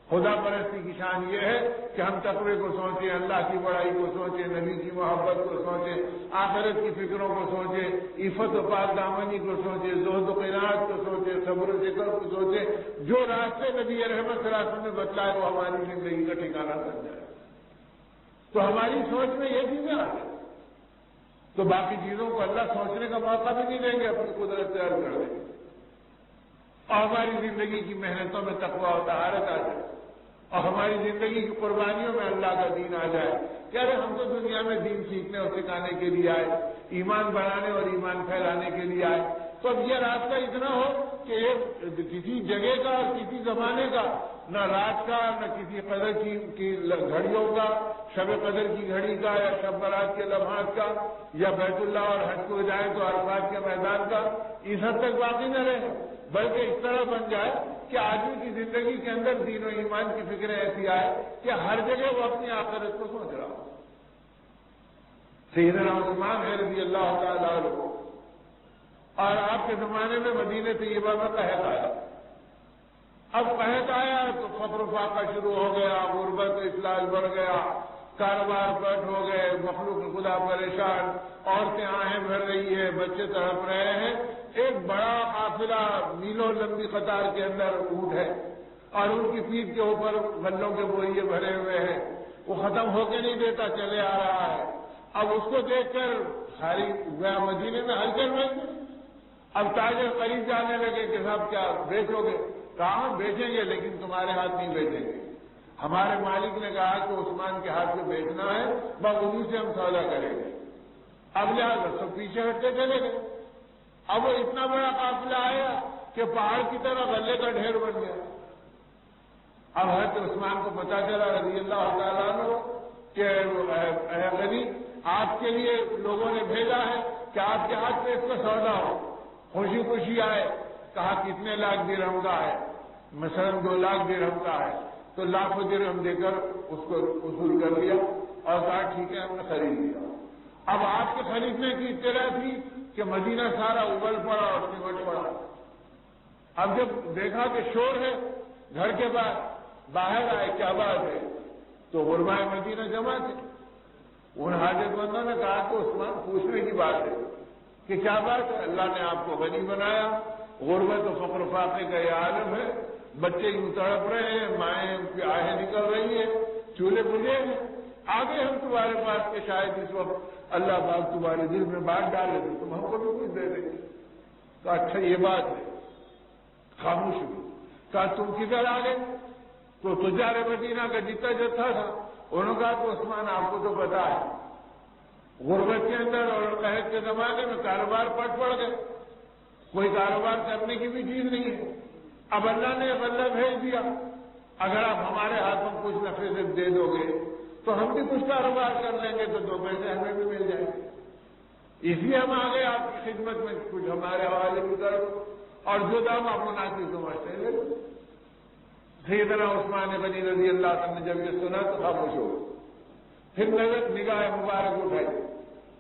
خدا پرستی کی شان یہ ہے کہ ہم تقوی کو سوچیں، اللہ کی بڑائی کو سوچیں، نبی کی محبت کو سوچیں، آخرت کی فکروں کو سوچیں، عفت و پاک دامنی کو سوچیں، زہد و قناعت کو سوچیں، صبر و ذکر کو سوچیں، جو راستے نبی رحمت صلی اللہ علیہ وسلم نے بتلائے وہ ہماری زندگی کا ٹھکانہ بن جائے۔ تو ہماری سوچ میں یہ چیزیں آ گئی تو باقی چیزوں کو اللہ سوچنے کا موقع بھی نہیں دیں گے، اپنی قدرت سے عرض کر دیں گے، اور ہماری زندگی کی محنتوں میں تقویٰ و طہارت آ جائے۔ اور ہماری زندگی کی قربانیوں میں اللہ کا دین آ جائے کہ ارے ہم تو دنیا میں دین سیکھنے اور سکھانے کے لیے آئے، ایمان بنانے اور ایمان پھیلانے کے لیے آئے، تو اب یہ راستہ اتنا ہو کہ یہ کسی جگہ کا اور کسی زمانے کا، نہ رات کا نہ کسی قدر کی گھڑیوں کا، شب قدر کی گھڑی کا یا شب برات کے لمحات کا یا بیت اللہ اور حج کو جائیں تو عرفات کے میدان کا، اس حد تک باقی نہ رہے، بلکہ اس طرح بن جائے کہ آدمی کی زندگی کے اندر دین و ایمان کی فکریں ایسی آئے کہ ہر جگہ وہ اپنی آخرت کو سوچ رہا ہو۔ سیدنا عثمان رضی اللہ تعالیٰ عنہ، اور آپ کے زمانے میں مدینہ طیبہ میں قحط آیا۔ اب قحط آیا تو فقر و فاقہ شروع ہو گیا، غربت و افلاس بڑھ گیا، کاروبار پٹ ہو گئے، مخلوق خدا پریشان، عورتیں آہیں بھر رہی ہے، بچے تڑپ رہے ہیں، ایک بڑا قافلہ میلوں لمبی قطار کے اندر اونٹ ہے اور ان کی پیٹھ کے اوپر غلوں کے بوریے بھرے ہوئے ہیں، وہ ختم ہو کے نہیں دیتا، چلے آ رہا ہے۔ اب اس کو دیکھ کر ساری مدینے میں ہلچل میں، اب تاجر قریب جانے لگے کہ صاحب کیا بیچو گے؟ کہاں بیچیں گے لیکن تمہارے ہاتھ نہیں بیچیں گے، ہمارے مالک نے کہا کہ عثمان کے ہاتھ میں بیچنا ہے، بس انہیں سے ہم سودا کریں گے۔ اب لہٰذا سب پیچھے ہٹتے چلے گئے۔ اب وہ اتنا بڑا قافلہ آیا کہ پہاڑ کی طرح غلے کا ڈھیر بن گیا۔ اب حضرت عثمان کو پتا چلا رضی اللہ تعالیٰ عنہ کہ اے غنی، آپ کے لیے لوگوں نے بھیجا ہے کہ آپ کے ہاتھ میں اس کا سودا ہو۔ خوشی خوشی آئے، کہا کتنے لاکھ درہم کا ہے؟ مثلا 2 لاکھ درہم کا ہے، تو لاکھوں درہم دے کر اس کو وصول کر لیا اور کہا ٹھیک ہے ہم نے خرید لیا۔ اب آپ کے خریدنے کی اطلاع تھی کہ مدینہ سارا ابل پڑا اور سمٹ پڑا۔ اب جب دیکھا کہ شور ہے گھر کے باہر آئے، کیا بات ہے؟ تو غربائے مدینہ جمع تھے۔ ان حاجت مندوں نے کہا کہ عثمان پوچھنے کی بات ہے کہ کیا بات ہے؟ اللہ نے آپ کو غنی بنایا، غربت و فقر فاقے کا یہ عالم ہے، بچے یوں تڑپ رہے ہیں، مائیں آہیں نکل رہی ہیں، چولہے بجھے ہیں، آگے ہم تمہارے پاس کے شاید اس وقت اللہ پاک تمہارے دل میں بات ڈالے تو تم ہم کو بھی کچھ دے دیں گے۔ کہا اچھا یہ بات ہے، خاموش ہوئی۔ کہا تم کدھر آ گئے؟ تو تجار مدینہ کا جتنا جتھا تھا انہوں نے کہا کہ عثمان آپ کو تو پتا ہے غربت کے اندر اور قحط کے زمانے میں کاروبار پٹ پڑ گئے، کوئی کاروبار کرنے کی بھی چیز نہیں ہے، اب اللہ نے غلہ بھیج دیا، اگر آپ ہمارے ہاتھوں کچھ نفع سے دے دو گے تو ہم بھی کچھ کاروبار کر لیں گے تو 2 پیسے ہمیں بھی مل جائیں گے، اس لیے ہم آ گئے آپ کی خدمت میں، کچھ ہمارے حوالے بھی کر دو اور جو دام آپ مناسب سمجھتے ہیں۔ سیدنا عثمان غنی رضی اللہ عنہ نے جب یہ سنا تو خاموش ہو گئے، پھر نگاہ مبارک اٹھائی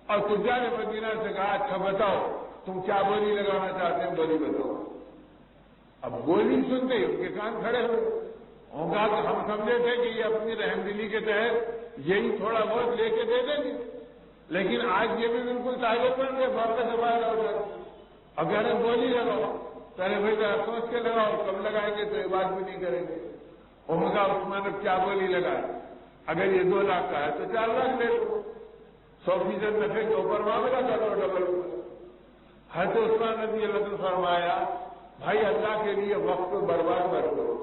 اور تجار مدینہ سے کہا اچھا بتاؤ تم کیا بولی لگانا چاہتے ہیں، بولی بتاؤ۔ اب بولی سنتے ہی ان کے کان کھڑے ہوئے، انہوں نے کہا کہ ہم سمجھے تھے کہ یہ اپنی رحم دلی کے تحت یہی تھوڑا بہت لے کے دے دیں گے، لیکن آج یہ بھی بالکل تاجر بن گئے، واپس سے باہر ہو جائے۔ اب یار بولی لگاؤ، پہلے بھائی ذرا سوچ کے لگاؤ، کم لگائیں گے تو یہ بات بھی نہیں کریں گے۔ انہوں نے کہا عثمان اب کیا بولی لگائے؟ اگر یہ 2 لاکھ کا ہے تو 4 لاکھ لے لو، 100% نفے کے اوپر معاملہ کرو ڈبل۔ حضرت عثمان رضی اللہ عنہ فرمایا بھائی اللہ کے لیے وقت کو برباد مت کرو،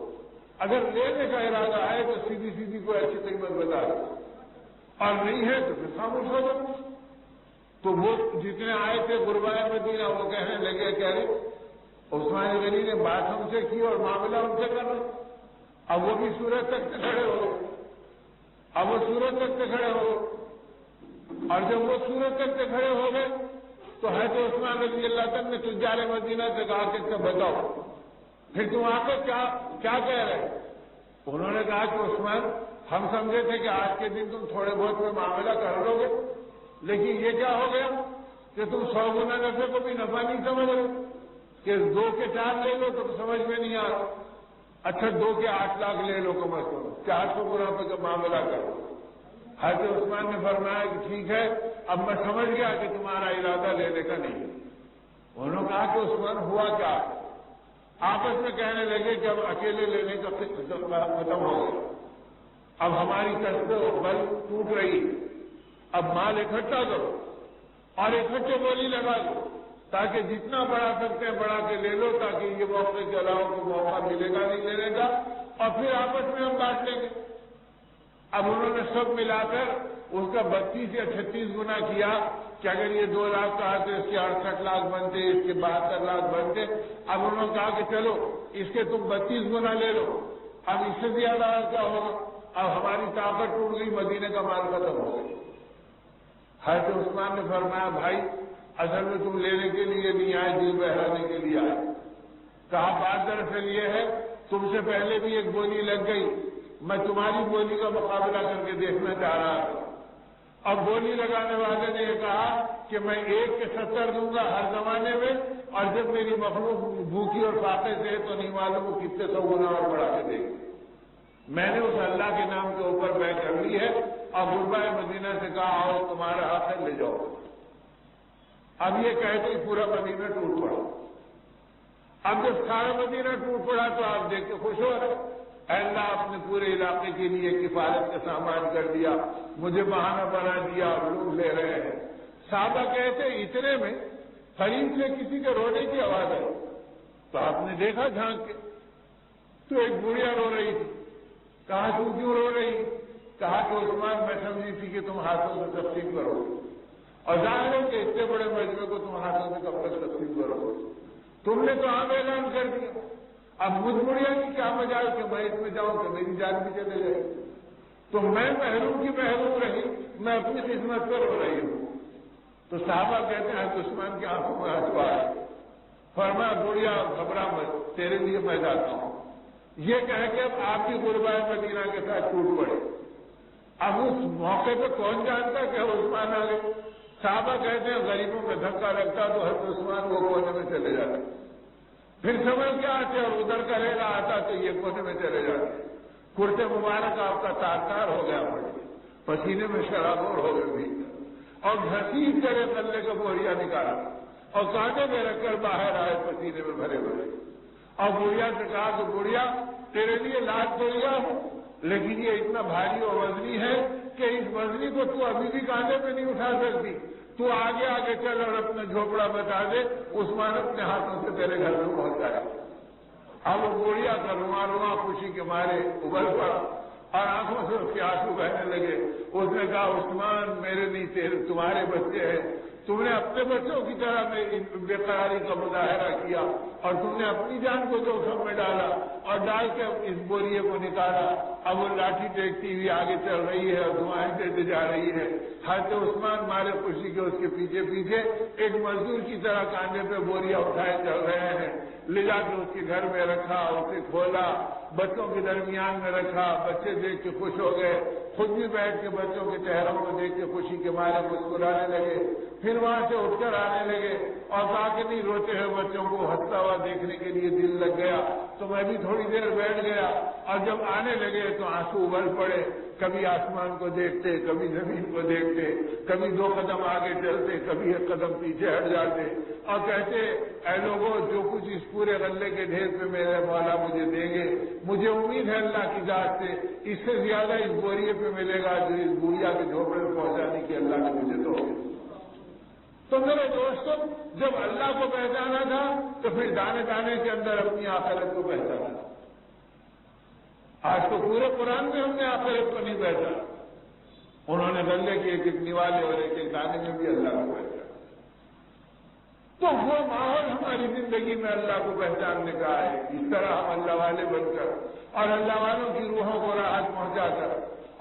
اگر لینے کا ارادہ ہے تو سیدھی سیدھی کوئی اچھی قیمت بتا دو، اور نہیں ہے تو پھر خاموش ہو جاؤ۔ تو وہ جتنے آئے تھے غربائے مدینہ وہ کہنے لگے کہہ رہے عثمان غنی نے بات ہم سے کی اور معاملہ ہم سے کر رہے، اب وہ بھی سورج تک سے کھڑے ہو گئے، اب وہ سورج تک سے کھڑے ہو گئے، اور جب وہ سورج تک سے کھڑے ہو گئے تو حضرت عثمان رضی اللہ عنہ نے تجار مدینہ سے کہا کہ بتاؤ پھر تم آ کر کیا کہہ رہے؟ انہوں نے کہا کہ عثمان ہم سمجھے تھے کہ آج کے دن تم تھوڑے بہت میں معاملہ کر لو گے، لیکن یہ کیا ہو گیا کہ تم 100 گنا نفے کو بھی نفع نہیں سمجھ رہے کہ 2 کے 4 لے لو تو سمجھ میں نہیں آ رہا، اچھا 2 کے 8 لاکھ لے لو کم از کم، 400 گنا پہ معاملہ کرو۔ حضرت عثمان نے فرمایا کہ ٹھیک ہے اب میں سمجھ گیا کہ تمہارا ارادہ لینے کا نہیں ہے۔ انہوں نے کہا کہ عثمان ہوا کیا؟ آپس میں کہنے لگے کہ اب اکیلے لینے کا ختم ہو گیا، اب ہماری کشت و بل ٹوٹ رہی، اب مال اکٹھا کرو اور اکٹھے بولی لگا دو تاکہ جتنا بڑھا سکتے ہیں بڑھا کے لے لو، تاکہ یہ موقع کے علاوہ کوئی موقع ملے گا نہیں لینے کا، اور پھر آپس میں ہم بانٹ لیں گے۔ اب انہوں نے سب ملا کر اس کا 32 یا 36 گنا کیا کہ اگر یہ 2 لاکھ کا تو اس کے 68 لاکھ بنتے، اس کے 72 لاکھ بنتے۔ اب انہوں نے کہا کہ چلو اس کے تم 32 گنا لے لو، اب اس سے زیادہ کیا ہوگا؟ اب ہماری طاقت ٹوٹ گئی، مدینے کا مال ختم ہو گیا۔ حضرت عثمان نے فرمایا بھائی اصل میں تم لینے کے لیے نہیں آئے، دل بہلانے کے لیے آئے۔ کہا بات دراصل یہ ہے تم سے پہلے بھی ایک بولی لگ گئی، میں تمہاری بولی کا مقابلہ کر کے دیکھنا چاہ رہا تھا۔ اب بولی لگانے والے نے یہ کہا کہ میں 1 کے 70 دوں گا ہر زمانے میں، اور جب میری مخلوق بھوکی اور فاقے سے تو نہیں معلوم وہ کتنے 100 گنا اور بڑھا کے دے گی۔ میں نے اس اللہ کے نام کے اوپر بیع کر لی ہے، اور غربائے مدینہ سے کہا آؤ تمہارا حق ہے لے جاؤ۔ اب یہ کہتے ہی پورا مدینہ ٹوٹ پڑا۔ اب جب سارا مدینہ ٹوٹ پڑا تو آپ دیکھ کے خوش ہو رہے، اے اللہ آپ نے پورے علاقے کے لیے کفالت کا سامان کر دیا، مجھے بہانہ بنا دیا، آپ لوگ لے رہے ہیں۔ صحابہ کہتے اتنے میں قریب سے کسی کے رونے کی آواز آئی، تو آپ نے دیکھا جھانک کے تو ایک بڑھیا رو رہی تھی۔ کہا تو کیوں رو رہی؟ کہا کہ عثمان میں سمجھی تھی کہ تم ہاتھوں سے تقسیم کرو گے، اور ظاہر ہے کہ اتنے بڑے مجمع کو تم ہاتھوں سے کب تک تقسیم کرو گے؟ تم نے تو عام اعلان کر دیا، اب مجھ بڑھیا کی کیا مجال کہ میں اس میں جاؤں کہ میری جان بھی چلے جائے؟ تو میں محروم کی محروم رہی، میں اپنی خدمت پر رو رہی ہوں۔ تو صحابہ کہتے ہیں عثمان کی آنکھوں میں آنسو آئے، فرمایا بڑھیا گھبرا مت، تیرے لیے میں جاتا ہوں۔ یہ کہہ کے اب آپ کی غربائے مدینہ کے ساتھ ٹوٹ پڑے۔ اب اس موقع پہ کون جانتا کہ عثمان آ گئے؟ صحابہ کہتے ہیں غریبوں میں دھکا لگتا تو حضرت عثمان وہ کونے میں چلے جاتے، پھر سمجھ کے آتے اور ادھر کا ریلا آتا تو یہ کونے میں چلے جاتے۔ کرتے مبارک آپ کا تار ہو گیا پڑے، پسینے میں شرابور ہو گئے بھی، اور گھسیٹ کرے تلے کا بوریا نکالا اور کانٹے میں رکھ کر باہر آئے پسینے میں بھرے بھرے، اور بڑھیا سے کہا کہ بڑھیا تیرے لیے لاج تو لیا ہوں، لیکن یہ اتنا بھاری اور وزنی ہے کہ اس وزنی کو تو ابھی بھی کانٹے پہ نہیں اٹھا سکتی، تو آگے آگے چل اور اپنا جھوپڑا بتا دے، عثمان اپنے ہاتھوں سے تیرے گھر میں پہنچایا۔ اب وہ بوڑھیا کا رواں خوشی کے مارے ابل پڑا اور آنکھوں سے اس کے آنسو بہنے لگے۔ اس نے کہا عثمان میرے نہیں تمہارے بچے ہیں، تم نے اپنے بچوں کی طرح بے قراری کا مظاہرہ کیا اور تم نے اپنی جان کو جوخم میں ڈالا اور ڈال کے اس بوریے کو نکالا۔ اب وہ لاٹھی ٹیکتی ہوئی آگے چل رہی ہے اور دعائیں دیتے جا رہی ہے۔ حضرت عثمان مارے خوشی کے اس کے پیچھے پیچھے ایک مزدور کی طرح کاندھے پہ بوریا اٹھائے چل رہے ہیں، لے جا کے اس کے گھر میں رکھا، اسے کھولا، بچوں کے درمیان میں رکھا۔ بچے دیکھ کے خوش ہو گئے، خود بھی بیٹھ کے بچوں کے چہروں کو دیکھ کے خوشی کے مارے مسکرانے لگے۔ پھر وہاں سے اٹھ کر آنے لگے اور کہا کہ نہیں روتے ہوئے بچوں کو ہنستا ہوا دیکھنے کے لیے دل لگ گیا تو میں بھی تھوڑی دیر بیٹھ گیا، اور جب آنے لگے تو آنسو ابل پڑے۔ کبھی آسمان کو دیکھتے، کبھی زمین کو دیکھتے، کبھی 2 قدم آگے چلتے، کبھی 1 قدم پیچھے ہٹ جاتے اور کہتے اے لوگوں جو کچھ اس پورے غلے کے ڈھیر پہ میرے مولا مجھے دیں گے، مجھے امید ہے اللہ کی ذات سے اس سے زیادہ اس بوریے پہ ملے گا جو اس بوڑھیا کے جھوپڑے میں پہنچانے کی اللہ نے مجھے تو ہوگی۔ تو میرے دوستوں جب اللہ کو پہچانا تھا تو پھر دانے دانے کے اندر اپنی آخرت کو پہچانا تھا۔ آج تو پورے قرآن میں ہم نے آخرت کو نہیں پہچانا، انہوں نے غلے کے ایک نوالے اور ایک دانے میں بھی اللہ کو پہچانا۔ تو وہ ماحول ہماری زندگی میں اللہ کو پہچاننے کا ہے، اس طرح ہم اللہ والے بن کر اور اللہ والوں کی روحوں کو راحت پہنچا کر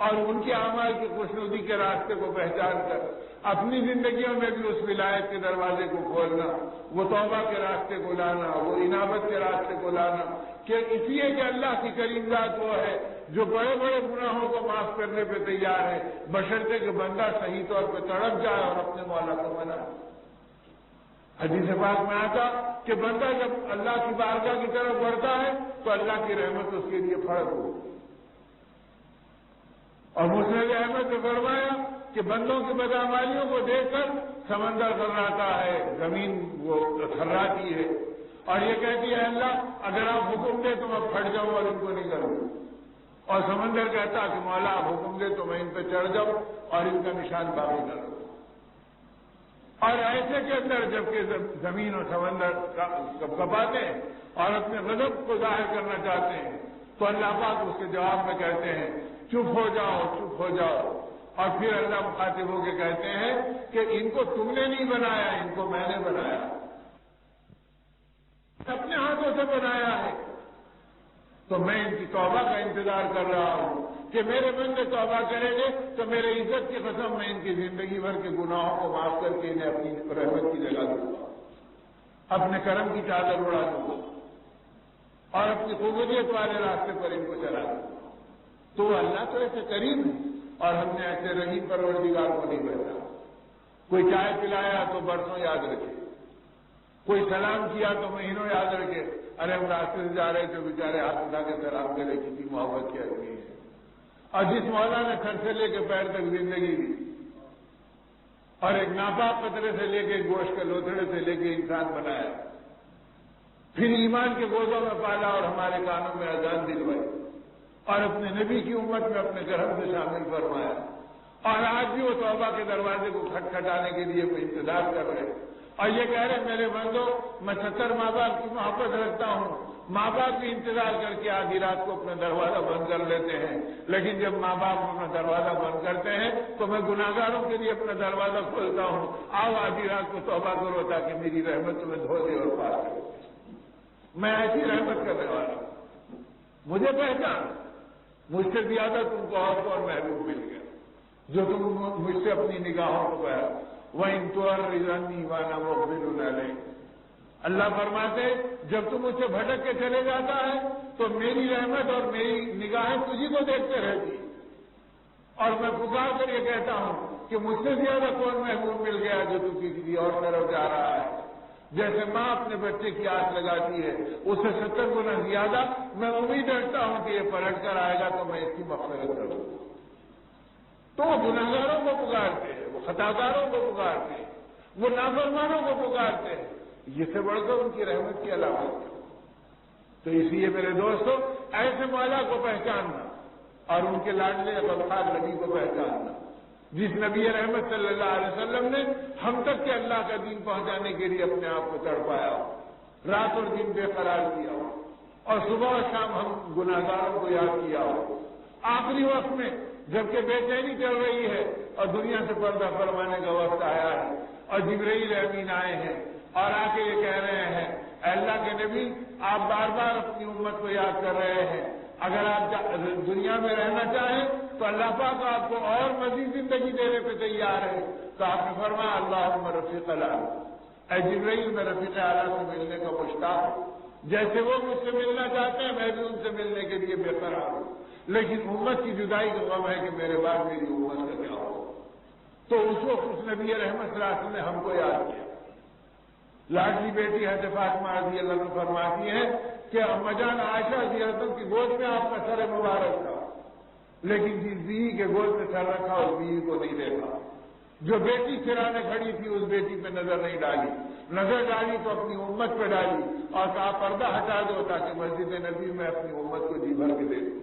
اور ان کے اعمال کی خوشنودی کے راستے کو پہچان کر اپنی زندگیوں میں بھی اس ولایت کے دروازے کو کھولنا، وہ توبہ کے راستے کو لانا، وہ انابت کے راستے کو لانا، کہ اس لیے کہ اللہ کی کریم ذات وہ ہے جو بڑے بڑے گناہوں کو معاف کرنے پہ تیار ہے، بشرطے کہ بندہ صحیح طور پہ تڑپ جائے اور اپنے مولا کو منا۔ حدیث پاک میں آتا کہ بندہ جب اللہ کی بارگاہ کی طرف بڑھتا ہے تو اللہ کی رحمت اس کے لیے فرق ہو، اور مسند احمد نے فرمایا کہ بندوں کی بدعمالیوں کو دیکھ کر سمندر تھراتا ہے، زمین وہ تھراتی ہے اور یہ کہتی ہے اللہ اگر آپ حکم دیں تو میں پھٹ جاؤں اور ان کو نہیں کروں، اور سمندر کہتا کہ مولا آپ حکم دیں تو میں ان پہ چڑھ جاؤں اور ان کا نشان باقی نہ رہوں۔ اور ایسے کے اندر جبکہ زمین اور سمندر کپاتے ہیں اور اپنے غضب کو ظاہر کرنا چاہتے ہیں تو اللہ پاک اس کے جواب میں کہتے ہیں چپ ہو جاؤ چپ ہو جاؤ، اور پھر اللہ مخاطب ہو کے کہتے ہیں کہ ان کو تم نے نہیں بنایا، ان کو میں نے بنایا، اپنے ہاتھوں سے بنایا ہے، تو میں ان کی توبہ کا انتظار کر رہا ہوں کہ میرے بندے توبہ کریں گے تو میرے عزت کی قسم میں ان کی زندگی بھر کے گناہوں کو معاف کر کے انہیں اپنی رحمت کی جگہ دوں گا، اپنے کرم کی چادر اڑا دوں گا اور اپنی قبولیت والے راستے پر ان کو چلا دوں گا۔ تو اللہ تو ایسے کریم ہے، اور ہم نے ایسے رحیم پروردگار کو نہیں بھیجا۔ کوئی چائے پلایا تو برسوں یاد رکھے، کوئی سلام کیا تو مہینوں یاد رکھے، ارے ہم راستے سے جا رہے تھے بیچارے ہاتھ اٹھا کے سلام کرے، کتنی محبت کی آدمی ہے۔ اور جس مولا نے سر سے لے کے پیر تک زندگی دی، اور ایک ناپاک قطرے سے لے کے گوشت کے لوتھڑے سے لے کے انسان بنایا، پھر ایمان کے گودوں میں پالا اور ہمارے کانوں میں اذان دلوائی، اور اپنے نبی کی امت میں اپنے گھروں سے شامل فرمایا، اور آج بھی وہ توبہ کے دروازے کو کھٹکھٹانے کے لیے کوئی انتظار کر رہے ہیں، اور یہ کہہ رہے میرے بندو میں 70 ماں باپ کی محبت رکھتا ہوں، ماں باپ بھی انتظار کر کے آدھی رات کو اپنا دروازہ بند کر لیتے ہیں، لیکن جب ماں باپ اپنا دروازہ بند کرتے ہیں تو میں گناہگاروں کے لیے اپنا دروازہ کھولتا ہوں، آؤ آدھی رات کو توبہ کرو تاکہ میری رحمت تمہیں دھو دے اور پاس کرے۔ میں ایسی رحمت کرنے والا ہوں، مجھے پہچان، مجھ سے زیادہ تم کو اور کون محبوب مل گیا جو تم مجھ سے اپنی نگاہوں کو بہت وَإِن تُعَرِّضْ وَأَنَا مُقْبِلٌ عَلَيْكَ۔ اللہ فرماتے جب تم مجھ سے بھٹک کے چلے جاتا ہے تو میری رحمت اور میری نگاہیں تجھی کو دیکھتے رہتی، اور میں پکار کر یہ کہتا ہوں کہ مجھ سے زیادہ کون محبوب مل گیا جو تم کسی اور طرف جا رہا ہے۔ جیسے ماں اپنے بچے کی آس لگاتی ہے اس سے 70 گنا زیادہ میں امید رکھتا ہوں کہ یہ پلٹ کر آئے گا تو میں اس کی مغفرت کروں۔ تو وہ گناہگاروں کو پکارتے ہیں، وہ خطاکاروں کو پکارتے ہیں، وہ نافرمانوں کو پکارتے ہیں، یہ سے بڑھ کر ان کی رحمت کی علامت ہے۔ تو اس لیے میرے دوستو ایسے مولا کو پہچاننا اور ان کے لاڈلے غمخوار نبی کو پہچاننا جس نبی رحمت صلی اللہ علیہ وسلم نے ہم تک کے اللہ کا دین پہنچانے کے لیے اپنے آپ کو تڑپایا ہو، رات اور دن بے قرار کیا ہو، اور صبح اور شام ہم گناہگاروں کو یاد کیا ہو، آخری وقت میں جبکہ بے چینی چل رہی ہے اور دنیا سے پردہ فرمانے کا وقت آیا ہے اور جبرائیل امین آئے ہیں اور آ کے یہ کہہ رہے ہیں اے اللہ کے نبی آپ بار بار اپنی امت کو یاد کر رہے ہیں، اگر آپ دنیا میں رہنا چاہیں تو اللہ پاک آپ کو اور مزید زندگی دینے پہ تیار ہے۔ تو آپ نے فرمایا اللہم رفیق اعلیٰ، اے جبرائیل میں رفیق اعلیٰ سے ملنے کا مشتاق ہوں، جیسے وہ مجھ سے ملنا چاہتے ہیں میں بھی ان سے ملنے کے لیے بے قرار ہوں، لیکن امت کی جدائی کا غم ہے کہ میرے بعد میری امت کا کیا ہو۔ تو اس وقت اس نبی رحمت صلی اللہ علیہ وسلم نے ہم کو یاد کیا۔ لاڈلی بیٹی حضرت فاطمہ رضی اللہ عنہ فرماتی ہے کہ اما جان عائشہ رضی اللہ عنہ کی گود میں آپ کا سر مبارک تھا، لیکن جس بیوی کے گود میں سر رکھا اس بیوی کو نہیں دیکھا، جو بیٹی سرانے کھڑی تھی اس بیٹی پہ نظر نہیں ڈالی، نظر ڈالی تو اپنی امت پہ ڈالی اور کہا پردہ ہٹا دو تاکہ مسجد نبی میں اپنی امت کو جی بھر کے دے دوں۔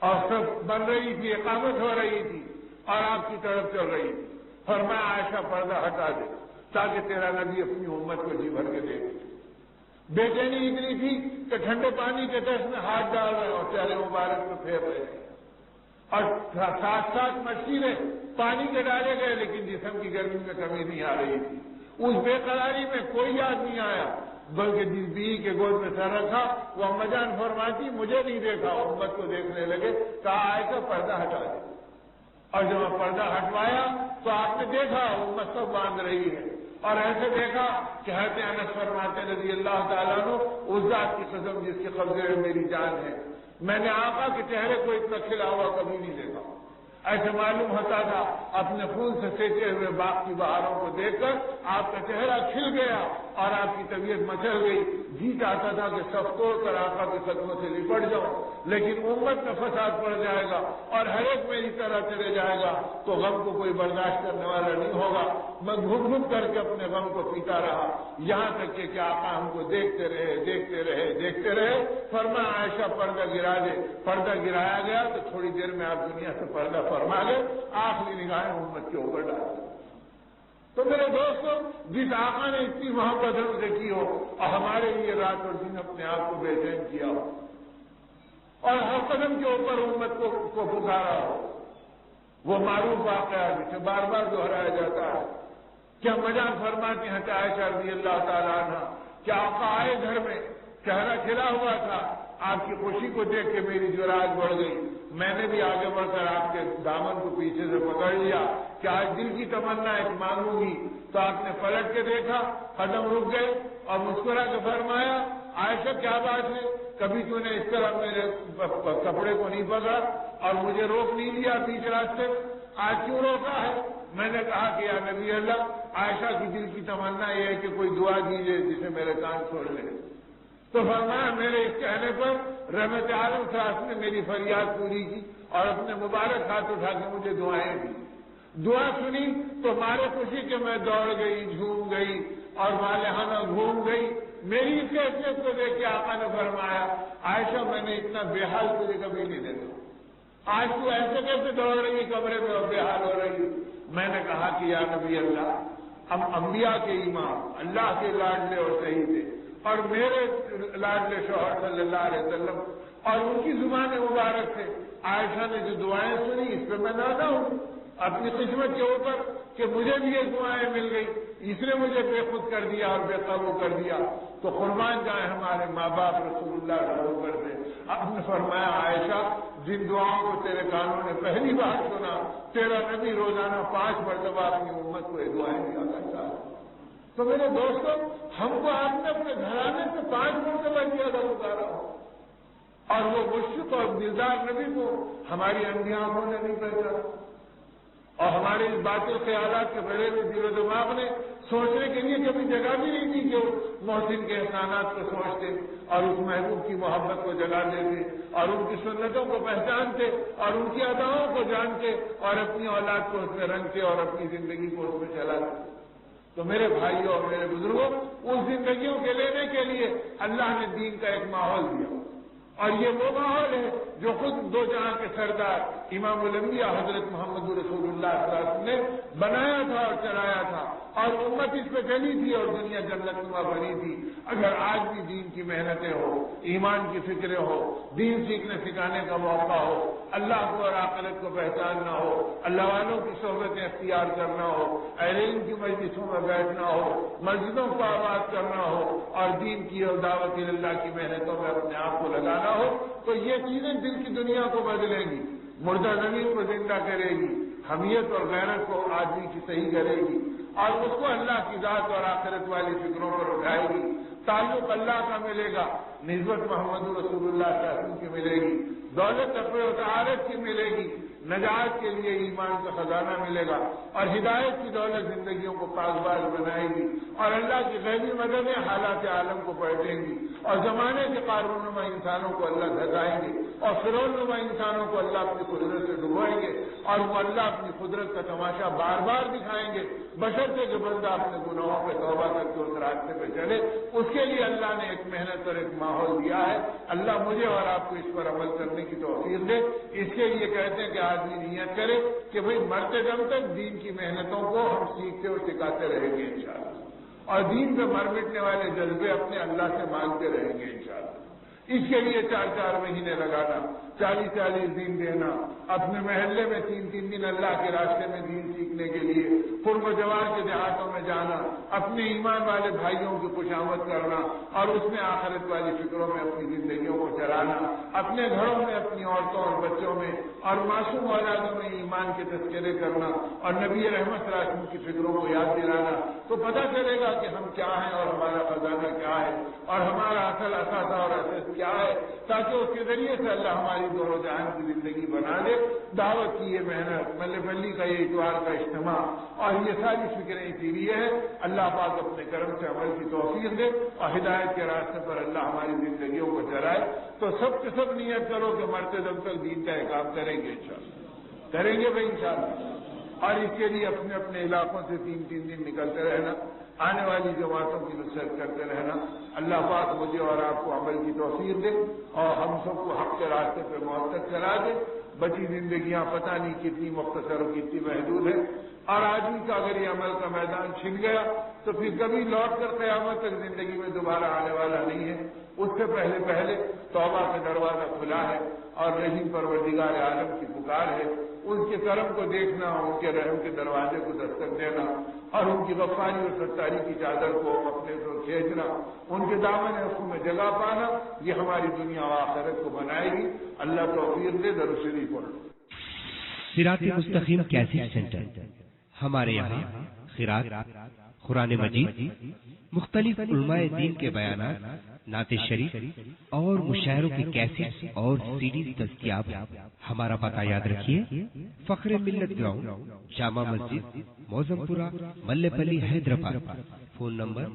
اور سب بن رہی تھی، اقامت ہو رہی تھی اور آپ کی طرف چل رہی تھی، فرمایا عائشہ پردہ ہٹا دے تاکہ تیرا نبی اپنی امت کو جی بھر کے دے دے۔ بے چینی اتنی تھی کہ ٹھنڈے پانی کے ٹیسٹ میں ہاتھ ڈال رہے اور چہرے مبارک میں پھیر رہے اور ساتھ ساتھ مشکلیں پانی کے ڈالے گئے لیکن جسم کی گرمی میں کمی نہیں آ رہی تھی۔ اس بے قراری میں کوئی یاد نہیں آیا بلکہ جس بیوی کے گود میں سر رکھا وہ اما جان فرماتی مجھے نہیں دیکھا، امت کو دیکھنے لگے، کہا عائشہ پردہ ہٹا دے، اور جب پردہ ہٹوایا تو آپ نے دیکھا امت سب باندھ رہی ہے، اور ایسے دیکھا کہ حضرت انس فرماتے رضی اللہ تعالیٰ عنہ اس ذات کی قسم جس کے قبضے میں میری جان ہے میں نے آقا کے چہرے کو اتنا کھلا ہوا کبھی نہیں دیکھا۔ ایسے معلوم ہوتا تھا اپنے خون سے سینچے ہوئے باغ کی بہاروں کو دیکھ کر آپ کا چہرہ کھل گیا اور آپ کی طبیعت مچل گئی، جی چاہتا تھا کہ سب توڑ کر آقا کے قدموں سے لپٹ جاؤں، لیکن امت میں فساد پڑ جائے گا اور ہر ایک میری طرح چلے جائے گا تو غم کو کوئی برداشت کرنے والا نہیں ہوگا۔ میں گھٹ گھٹ کر کے اپنے غم کو پیتا رہا یہاں تک کہ آقا ہم کو دیکھتے رہے دیکھتے رہے دیکھتے رہے، فرمایا عائشہ پردہ گرا دے، پردہ گرایا گیا تو تھوڑی دیر میں آپ دنیا سے پردہ فرما گئے، آخری نگاہیں امت کے اوپر ڈال دی۔ تو میرے دوستو جس آقا نے اتنی محبت ہم سے کی ہو اور ہمارے لیے رات اور دن اپنے آپ کو بے چین کیا ہو، اور ہر قدم کے اوپر امت کو پکارا ہو. وہ معروف واقعہ جسے بار بار دہرایا جاتا ہے. کیا مجان فرماتی ہیں کہ عائشہ رضی اللہ تعالیٰ عنہ کیا آقا آئے گھر میں, چہرہ کھلا ہوا تھا, آپ کی خوشی کو دیکھ کے میری جرأت بڑھ گئی. میں نے بھی آگے بڑھ کر آپ کے دامن کو پیچھے سے پکڑ لیا کہ آج دل کی تمنا ایک مانگوں گی. تو آپ نے پلٹ کے دیکھا, قدم رک گئے اور مسکرا کے فرمایا عائشہ کیا بات ہے, کبھی تو نے اس طرح میرے کپڑے کو نہیں پکڑا اور مجھے روک نہیں لیا بیچ راستے, آج کیوں روکا ہے؟ میں نے کہا کہ یا نبی اللہ, عائشہ کی دل کی تمنا یہ ہے کہ کوئی دعا دیجیے جسے میرے کان چھوڑ لے. تو فرمایا میرے اس کہنے پر رحمت عالم صاحب نے میری فریاد پوری کی اور اپنے مبارک ہاتھ اٹھا کے مجھے دعائیں دی. دعا سنی تو مارے خوشی کہ میں دوڑ گئی, جھوم گئی اور مالہانہ گھوم گئی. میری اس کیفیت کو دیکھ کے آقا نے فرمایا عائشہ میں نے اتنا بے حال تجھے کبھی نہیں دیکھا, آج تو ایسے کیسے دوڑ رہی کمرے میں اور بے حال ہو رہی. میں نے کہا کہ یا نبی اللہ, ہم انبیاء کے امام, اللہ کے لاڈلے اور صحیح تھے, اور میرے لاڈلے شوہر صلی اللہ علیہ وسلم اور ان کی زبان مبارک سے عائشہ نے جو دعائیں سنی اس پہ میں نادا ہوں اپنی قسمت کے اوپر کہ مجھے بھی یہ دعائیں مل گئی, اس نے مجھے بے خود کر دیا اور بے قابو کر دیا. تو قربان جائیں ہمارے ماں باپ رسول اللہ صلی اللہ علیہ وسلم. اب نے فرمایا عائشہ جن دعاؤں کو تیرے کانوں نے پہلی بار سنا, تیرا نبی روزانہ 5 مرتبہ اپنی امت کو یہ دعائیں دیا کرتا ہے. تو میرے دوستوں, ہم کو آپ نے اپنے گھرانے سے 5 مرتبہ کیا تھا پکارا ہو, اور وہ مشفق اور دلدار نبی کو ہماری انبیاء آنکھوں نے نہیں پہچانا, اور ہمارے اس باطل خیالات کے بڑے ہوئے دل و دماغ نے سوچنے کے لیے کبھی جگہ بھی نہیں دی کہ محسن کے احسانات کو سوچتے اور اس محبوب کی محبت کو جگا دیتے اور ان کی سنتوں کو پہچانتے اور ان کی اداؤں کو جانتے اور اپنی اولاد کو اس میں رنگتے اور اپنی زندگی کو اس میں چلاتے. تو میرے بھائیوں اور میرے بزرگوں, اس زندگیوں کے لینے کے لیے اللہ نے دین کا ایک ماحول دیا, اور یہ وہ ماحول ہے جو خود دو جہاں کے سردار امام الانبیاء حضرت محمد رسول اللہ صلی اللہ علیہ وسلم نے بنایا تھا اور چلایا تھا, اور امت اس پہ چلی تھی اور دنیا جنت نما بنی تھی. اگر آج بھی دین کی محنتیں ہو, ایمان کی فکریں ہو, دین سیکھنے سکھانے کا موقع ہو, اللہ کو اور آخرت کو پہچاننا ہو, اللہ والوں کی صحبتیں اختیار کرنا ہو, اہل علم کی مجلسوں میں بیٹھنا ہو, مسجدوں کو آباد کرنا ہو اور دین کی اور دعوت اللہ کی محنتوں میں اپنے آپ کو لگانا ہو, تو یہ چیزیں دل کی دنیا کو بدلیں گی, مردہ زمین کو زندہ کرے گی, حمیت اور غیرت کو آدمی کی صحیح کرے گی اور اس کو اللہ کی ذات اور آخرت والی فکروں پر اٹھائے گی. تعلق اللہ کا ملے گا, نسبت محمد رسول اللہ صلی اللہ علیہ وسلم کی ملے گی, دولت تقوی و طہارت کی ملے گی, نجات کے لیے ایمان کا خزانہ ملے گا, اور ہدایت کی دولت زندگیوں کو پاسباز بنائے گی, اور اللہ کی غیبی مددیں حالات عالم کو پلٹیں گی, اور زمانے کے قارون نما انسانوں کو اللہ دھسائیں گے, اور فرعون نما انسانوں کو اللہ اپنی قدرت سے ڈبوائیں گے, اور وہ اللہ اپنی قدرت کا تماشا بار بار دکھائیں گے, بشرطے جو بندہ اپنے گناہوں پہ توبہ کر کے اس راستے پہ چلے. اس کے لیے اللہ نے ایک محنت اور ایک ماحول دیا ہے. اللہ مجھے اور آپ کو اس پر عمل کرنے کی توفیق دے. اس کے لیے کہتے ہیں کہ آدمی نیت کرے کہ بھئی مرتے دم تک دین کی محنتوں کو ہم سیکھتے اور سکھاتے رہیں گے انشاءاللہ, اور دین پہ مر مٹنے والے جذبے اپنے اللہ سے مانگتے رہیں گے انشاءاللہ. اس کے لیے 4-4 مہینے لگانا, 40-40 دن دینا, اپنے محلے میں 3-3 دن اللہ کے راستے میں دین سیکھنے کے لیے قرب و جوار کے دیہاتوں میں جانا, اپنے ایمان والے بھائیوں کی خوشامد کرنا اور اس میں آخرت والی فکروں میں اپنی زندگیوں کو چلانا, اپنے گھروں میں اپنی عورتوں اور بچوں میں اور معصوم اولادوں میں ایمان کے تذکرے کرنا اور نبی رحمت صلی اللہ علیہ وسلم کی فکروں کو یاد دلانا. تو پتہ چلے گا کہ ہم کیا ہیں اور ہمارا خزانہ کیا ہے اور ہمارا اصل اثاثہ اور اساس کیا ہے, تاکہ اس کے ذریعے سے اللہ ہماری دونوں جہان کی زندگی بنا دے. دعوت کی یہ محنت, ملے بلی کا یہ اتوار کا اجتماع اور یہ ساری فکریں اسی لیے ہے. اللہ پاک اپنے کرم سے عمل کی توفیق دے اور ہدایت کے راستے پر اللہ ہماری زندگیوں کو چلائے. تو سب کے سب نیت کرو کہ مرتے دم تک دین کا کام کریں گے انشاءاللہ, کریں گے بھائی انشاءاللہ. اور اس کے لیے اپنے اپنے علاقوں سے 3-3 دن نکلتے رہنا, آنے والی جماعتوں کی نصرت کرتے رہنا. اللہ پاک مجھے اور آپ کو عمل کی توفیق دے اور ہم سب کو حق کے راستے پہ موت تک چلا دے. بچی زندگیاں پتہ نہیں کتنی مختصر اور کتنی محدود ہے، اور آدمی کا اگر یہ عمل کا میدان چھن گیا تو پھر کبھی لوٹ کر قیامت تک زندگی میں دوبارہ آنے والا نہیں ہے۔ اس سے پہلے توبہ کا دروازہ کھلا ہے اور رحیم پروردگار عالم کی پکار ہے، ان کے کرم کو دیکھنا، ان کے رحم کے دروازے کو دستک دینا اور ان کی غفاری اور ستاری کی چادر کو اپنے سے کھینچنا، ان کے دامن عفو میں جگہ پانا، یہ ہماری دنیا و آخرت کو بنائے گی۔ اللہ توفیق دے۔ درود شریف پڑھو۔ صراط مستقیم کیسٹ سینٹر ہمارے یہاں قرات، قرآن مجید، مختلف علماء دین کے بیانات، نعت شریف اور مشاعروں کی کیسٹ اور سیڈیز دستیاب ہیں۔ ہمارا پتہ یاد رکھیے، فخر ملت گراؤنڈ، جامع مسجد، موزم پورہ، ملے پلی، حیدرآباد۔ Phone number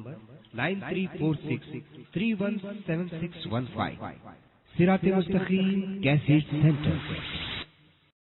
9346317615۔ صراط مستقیم کیسٹ سینٹر۔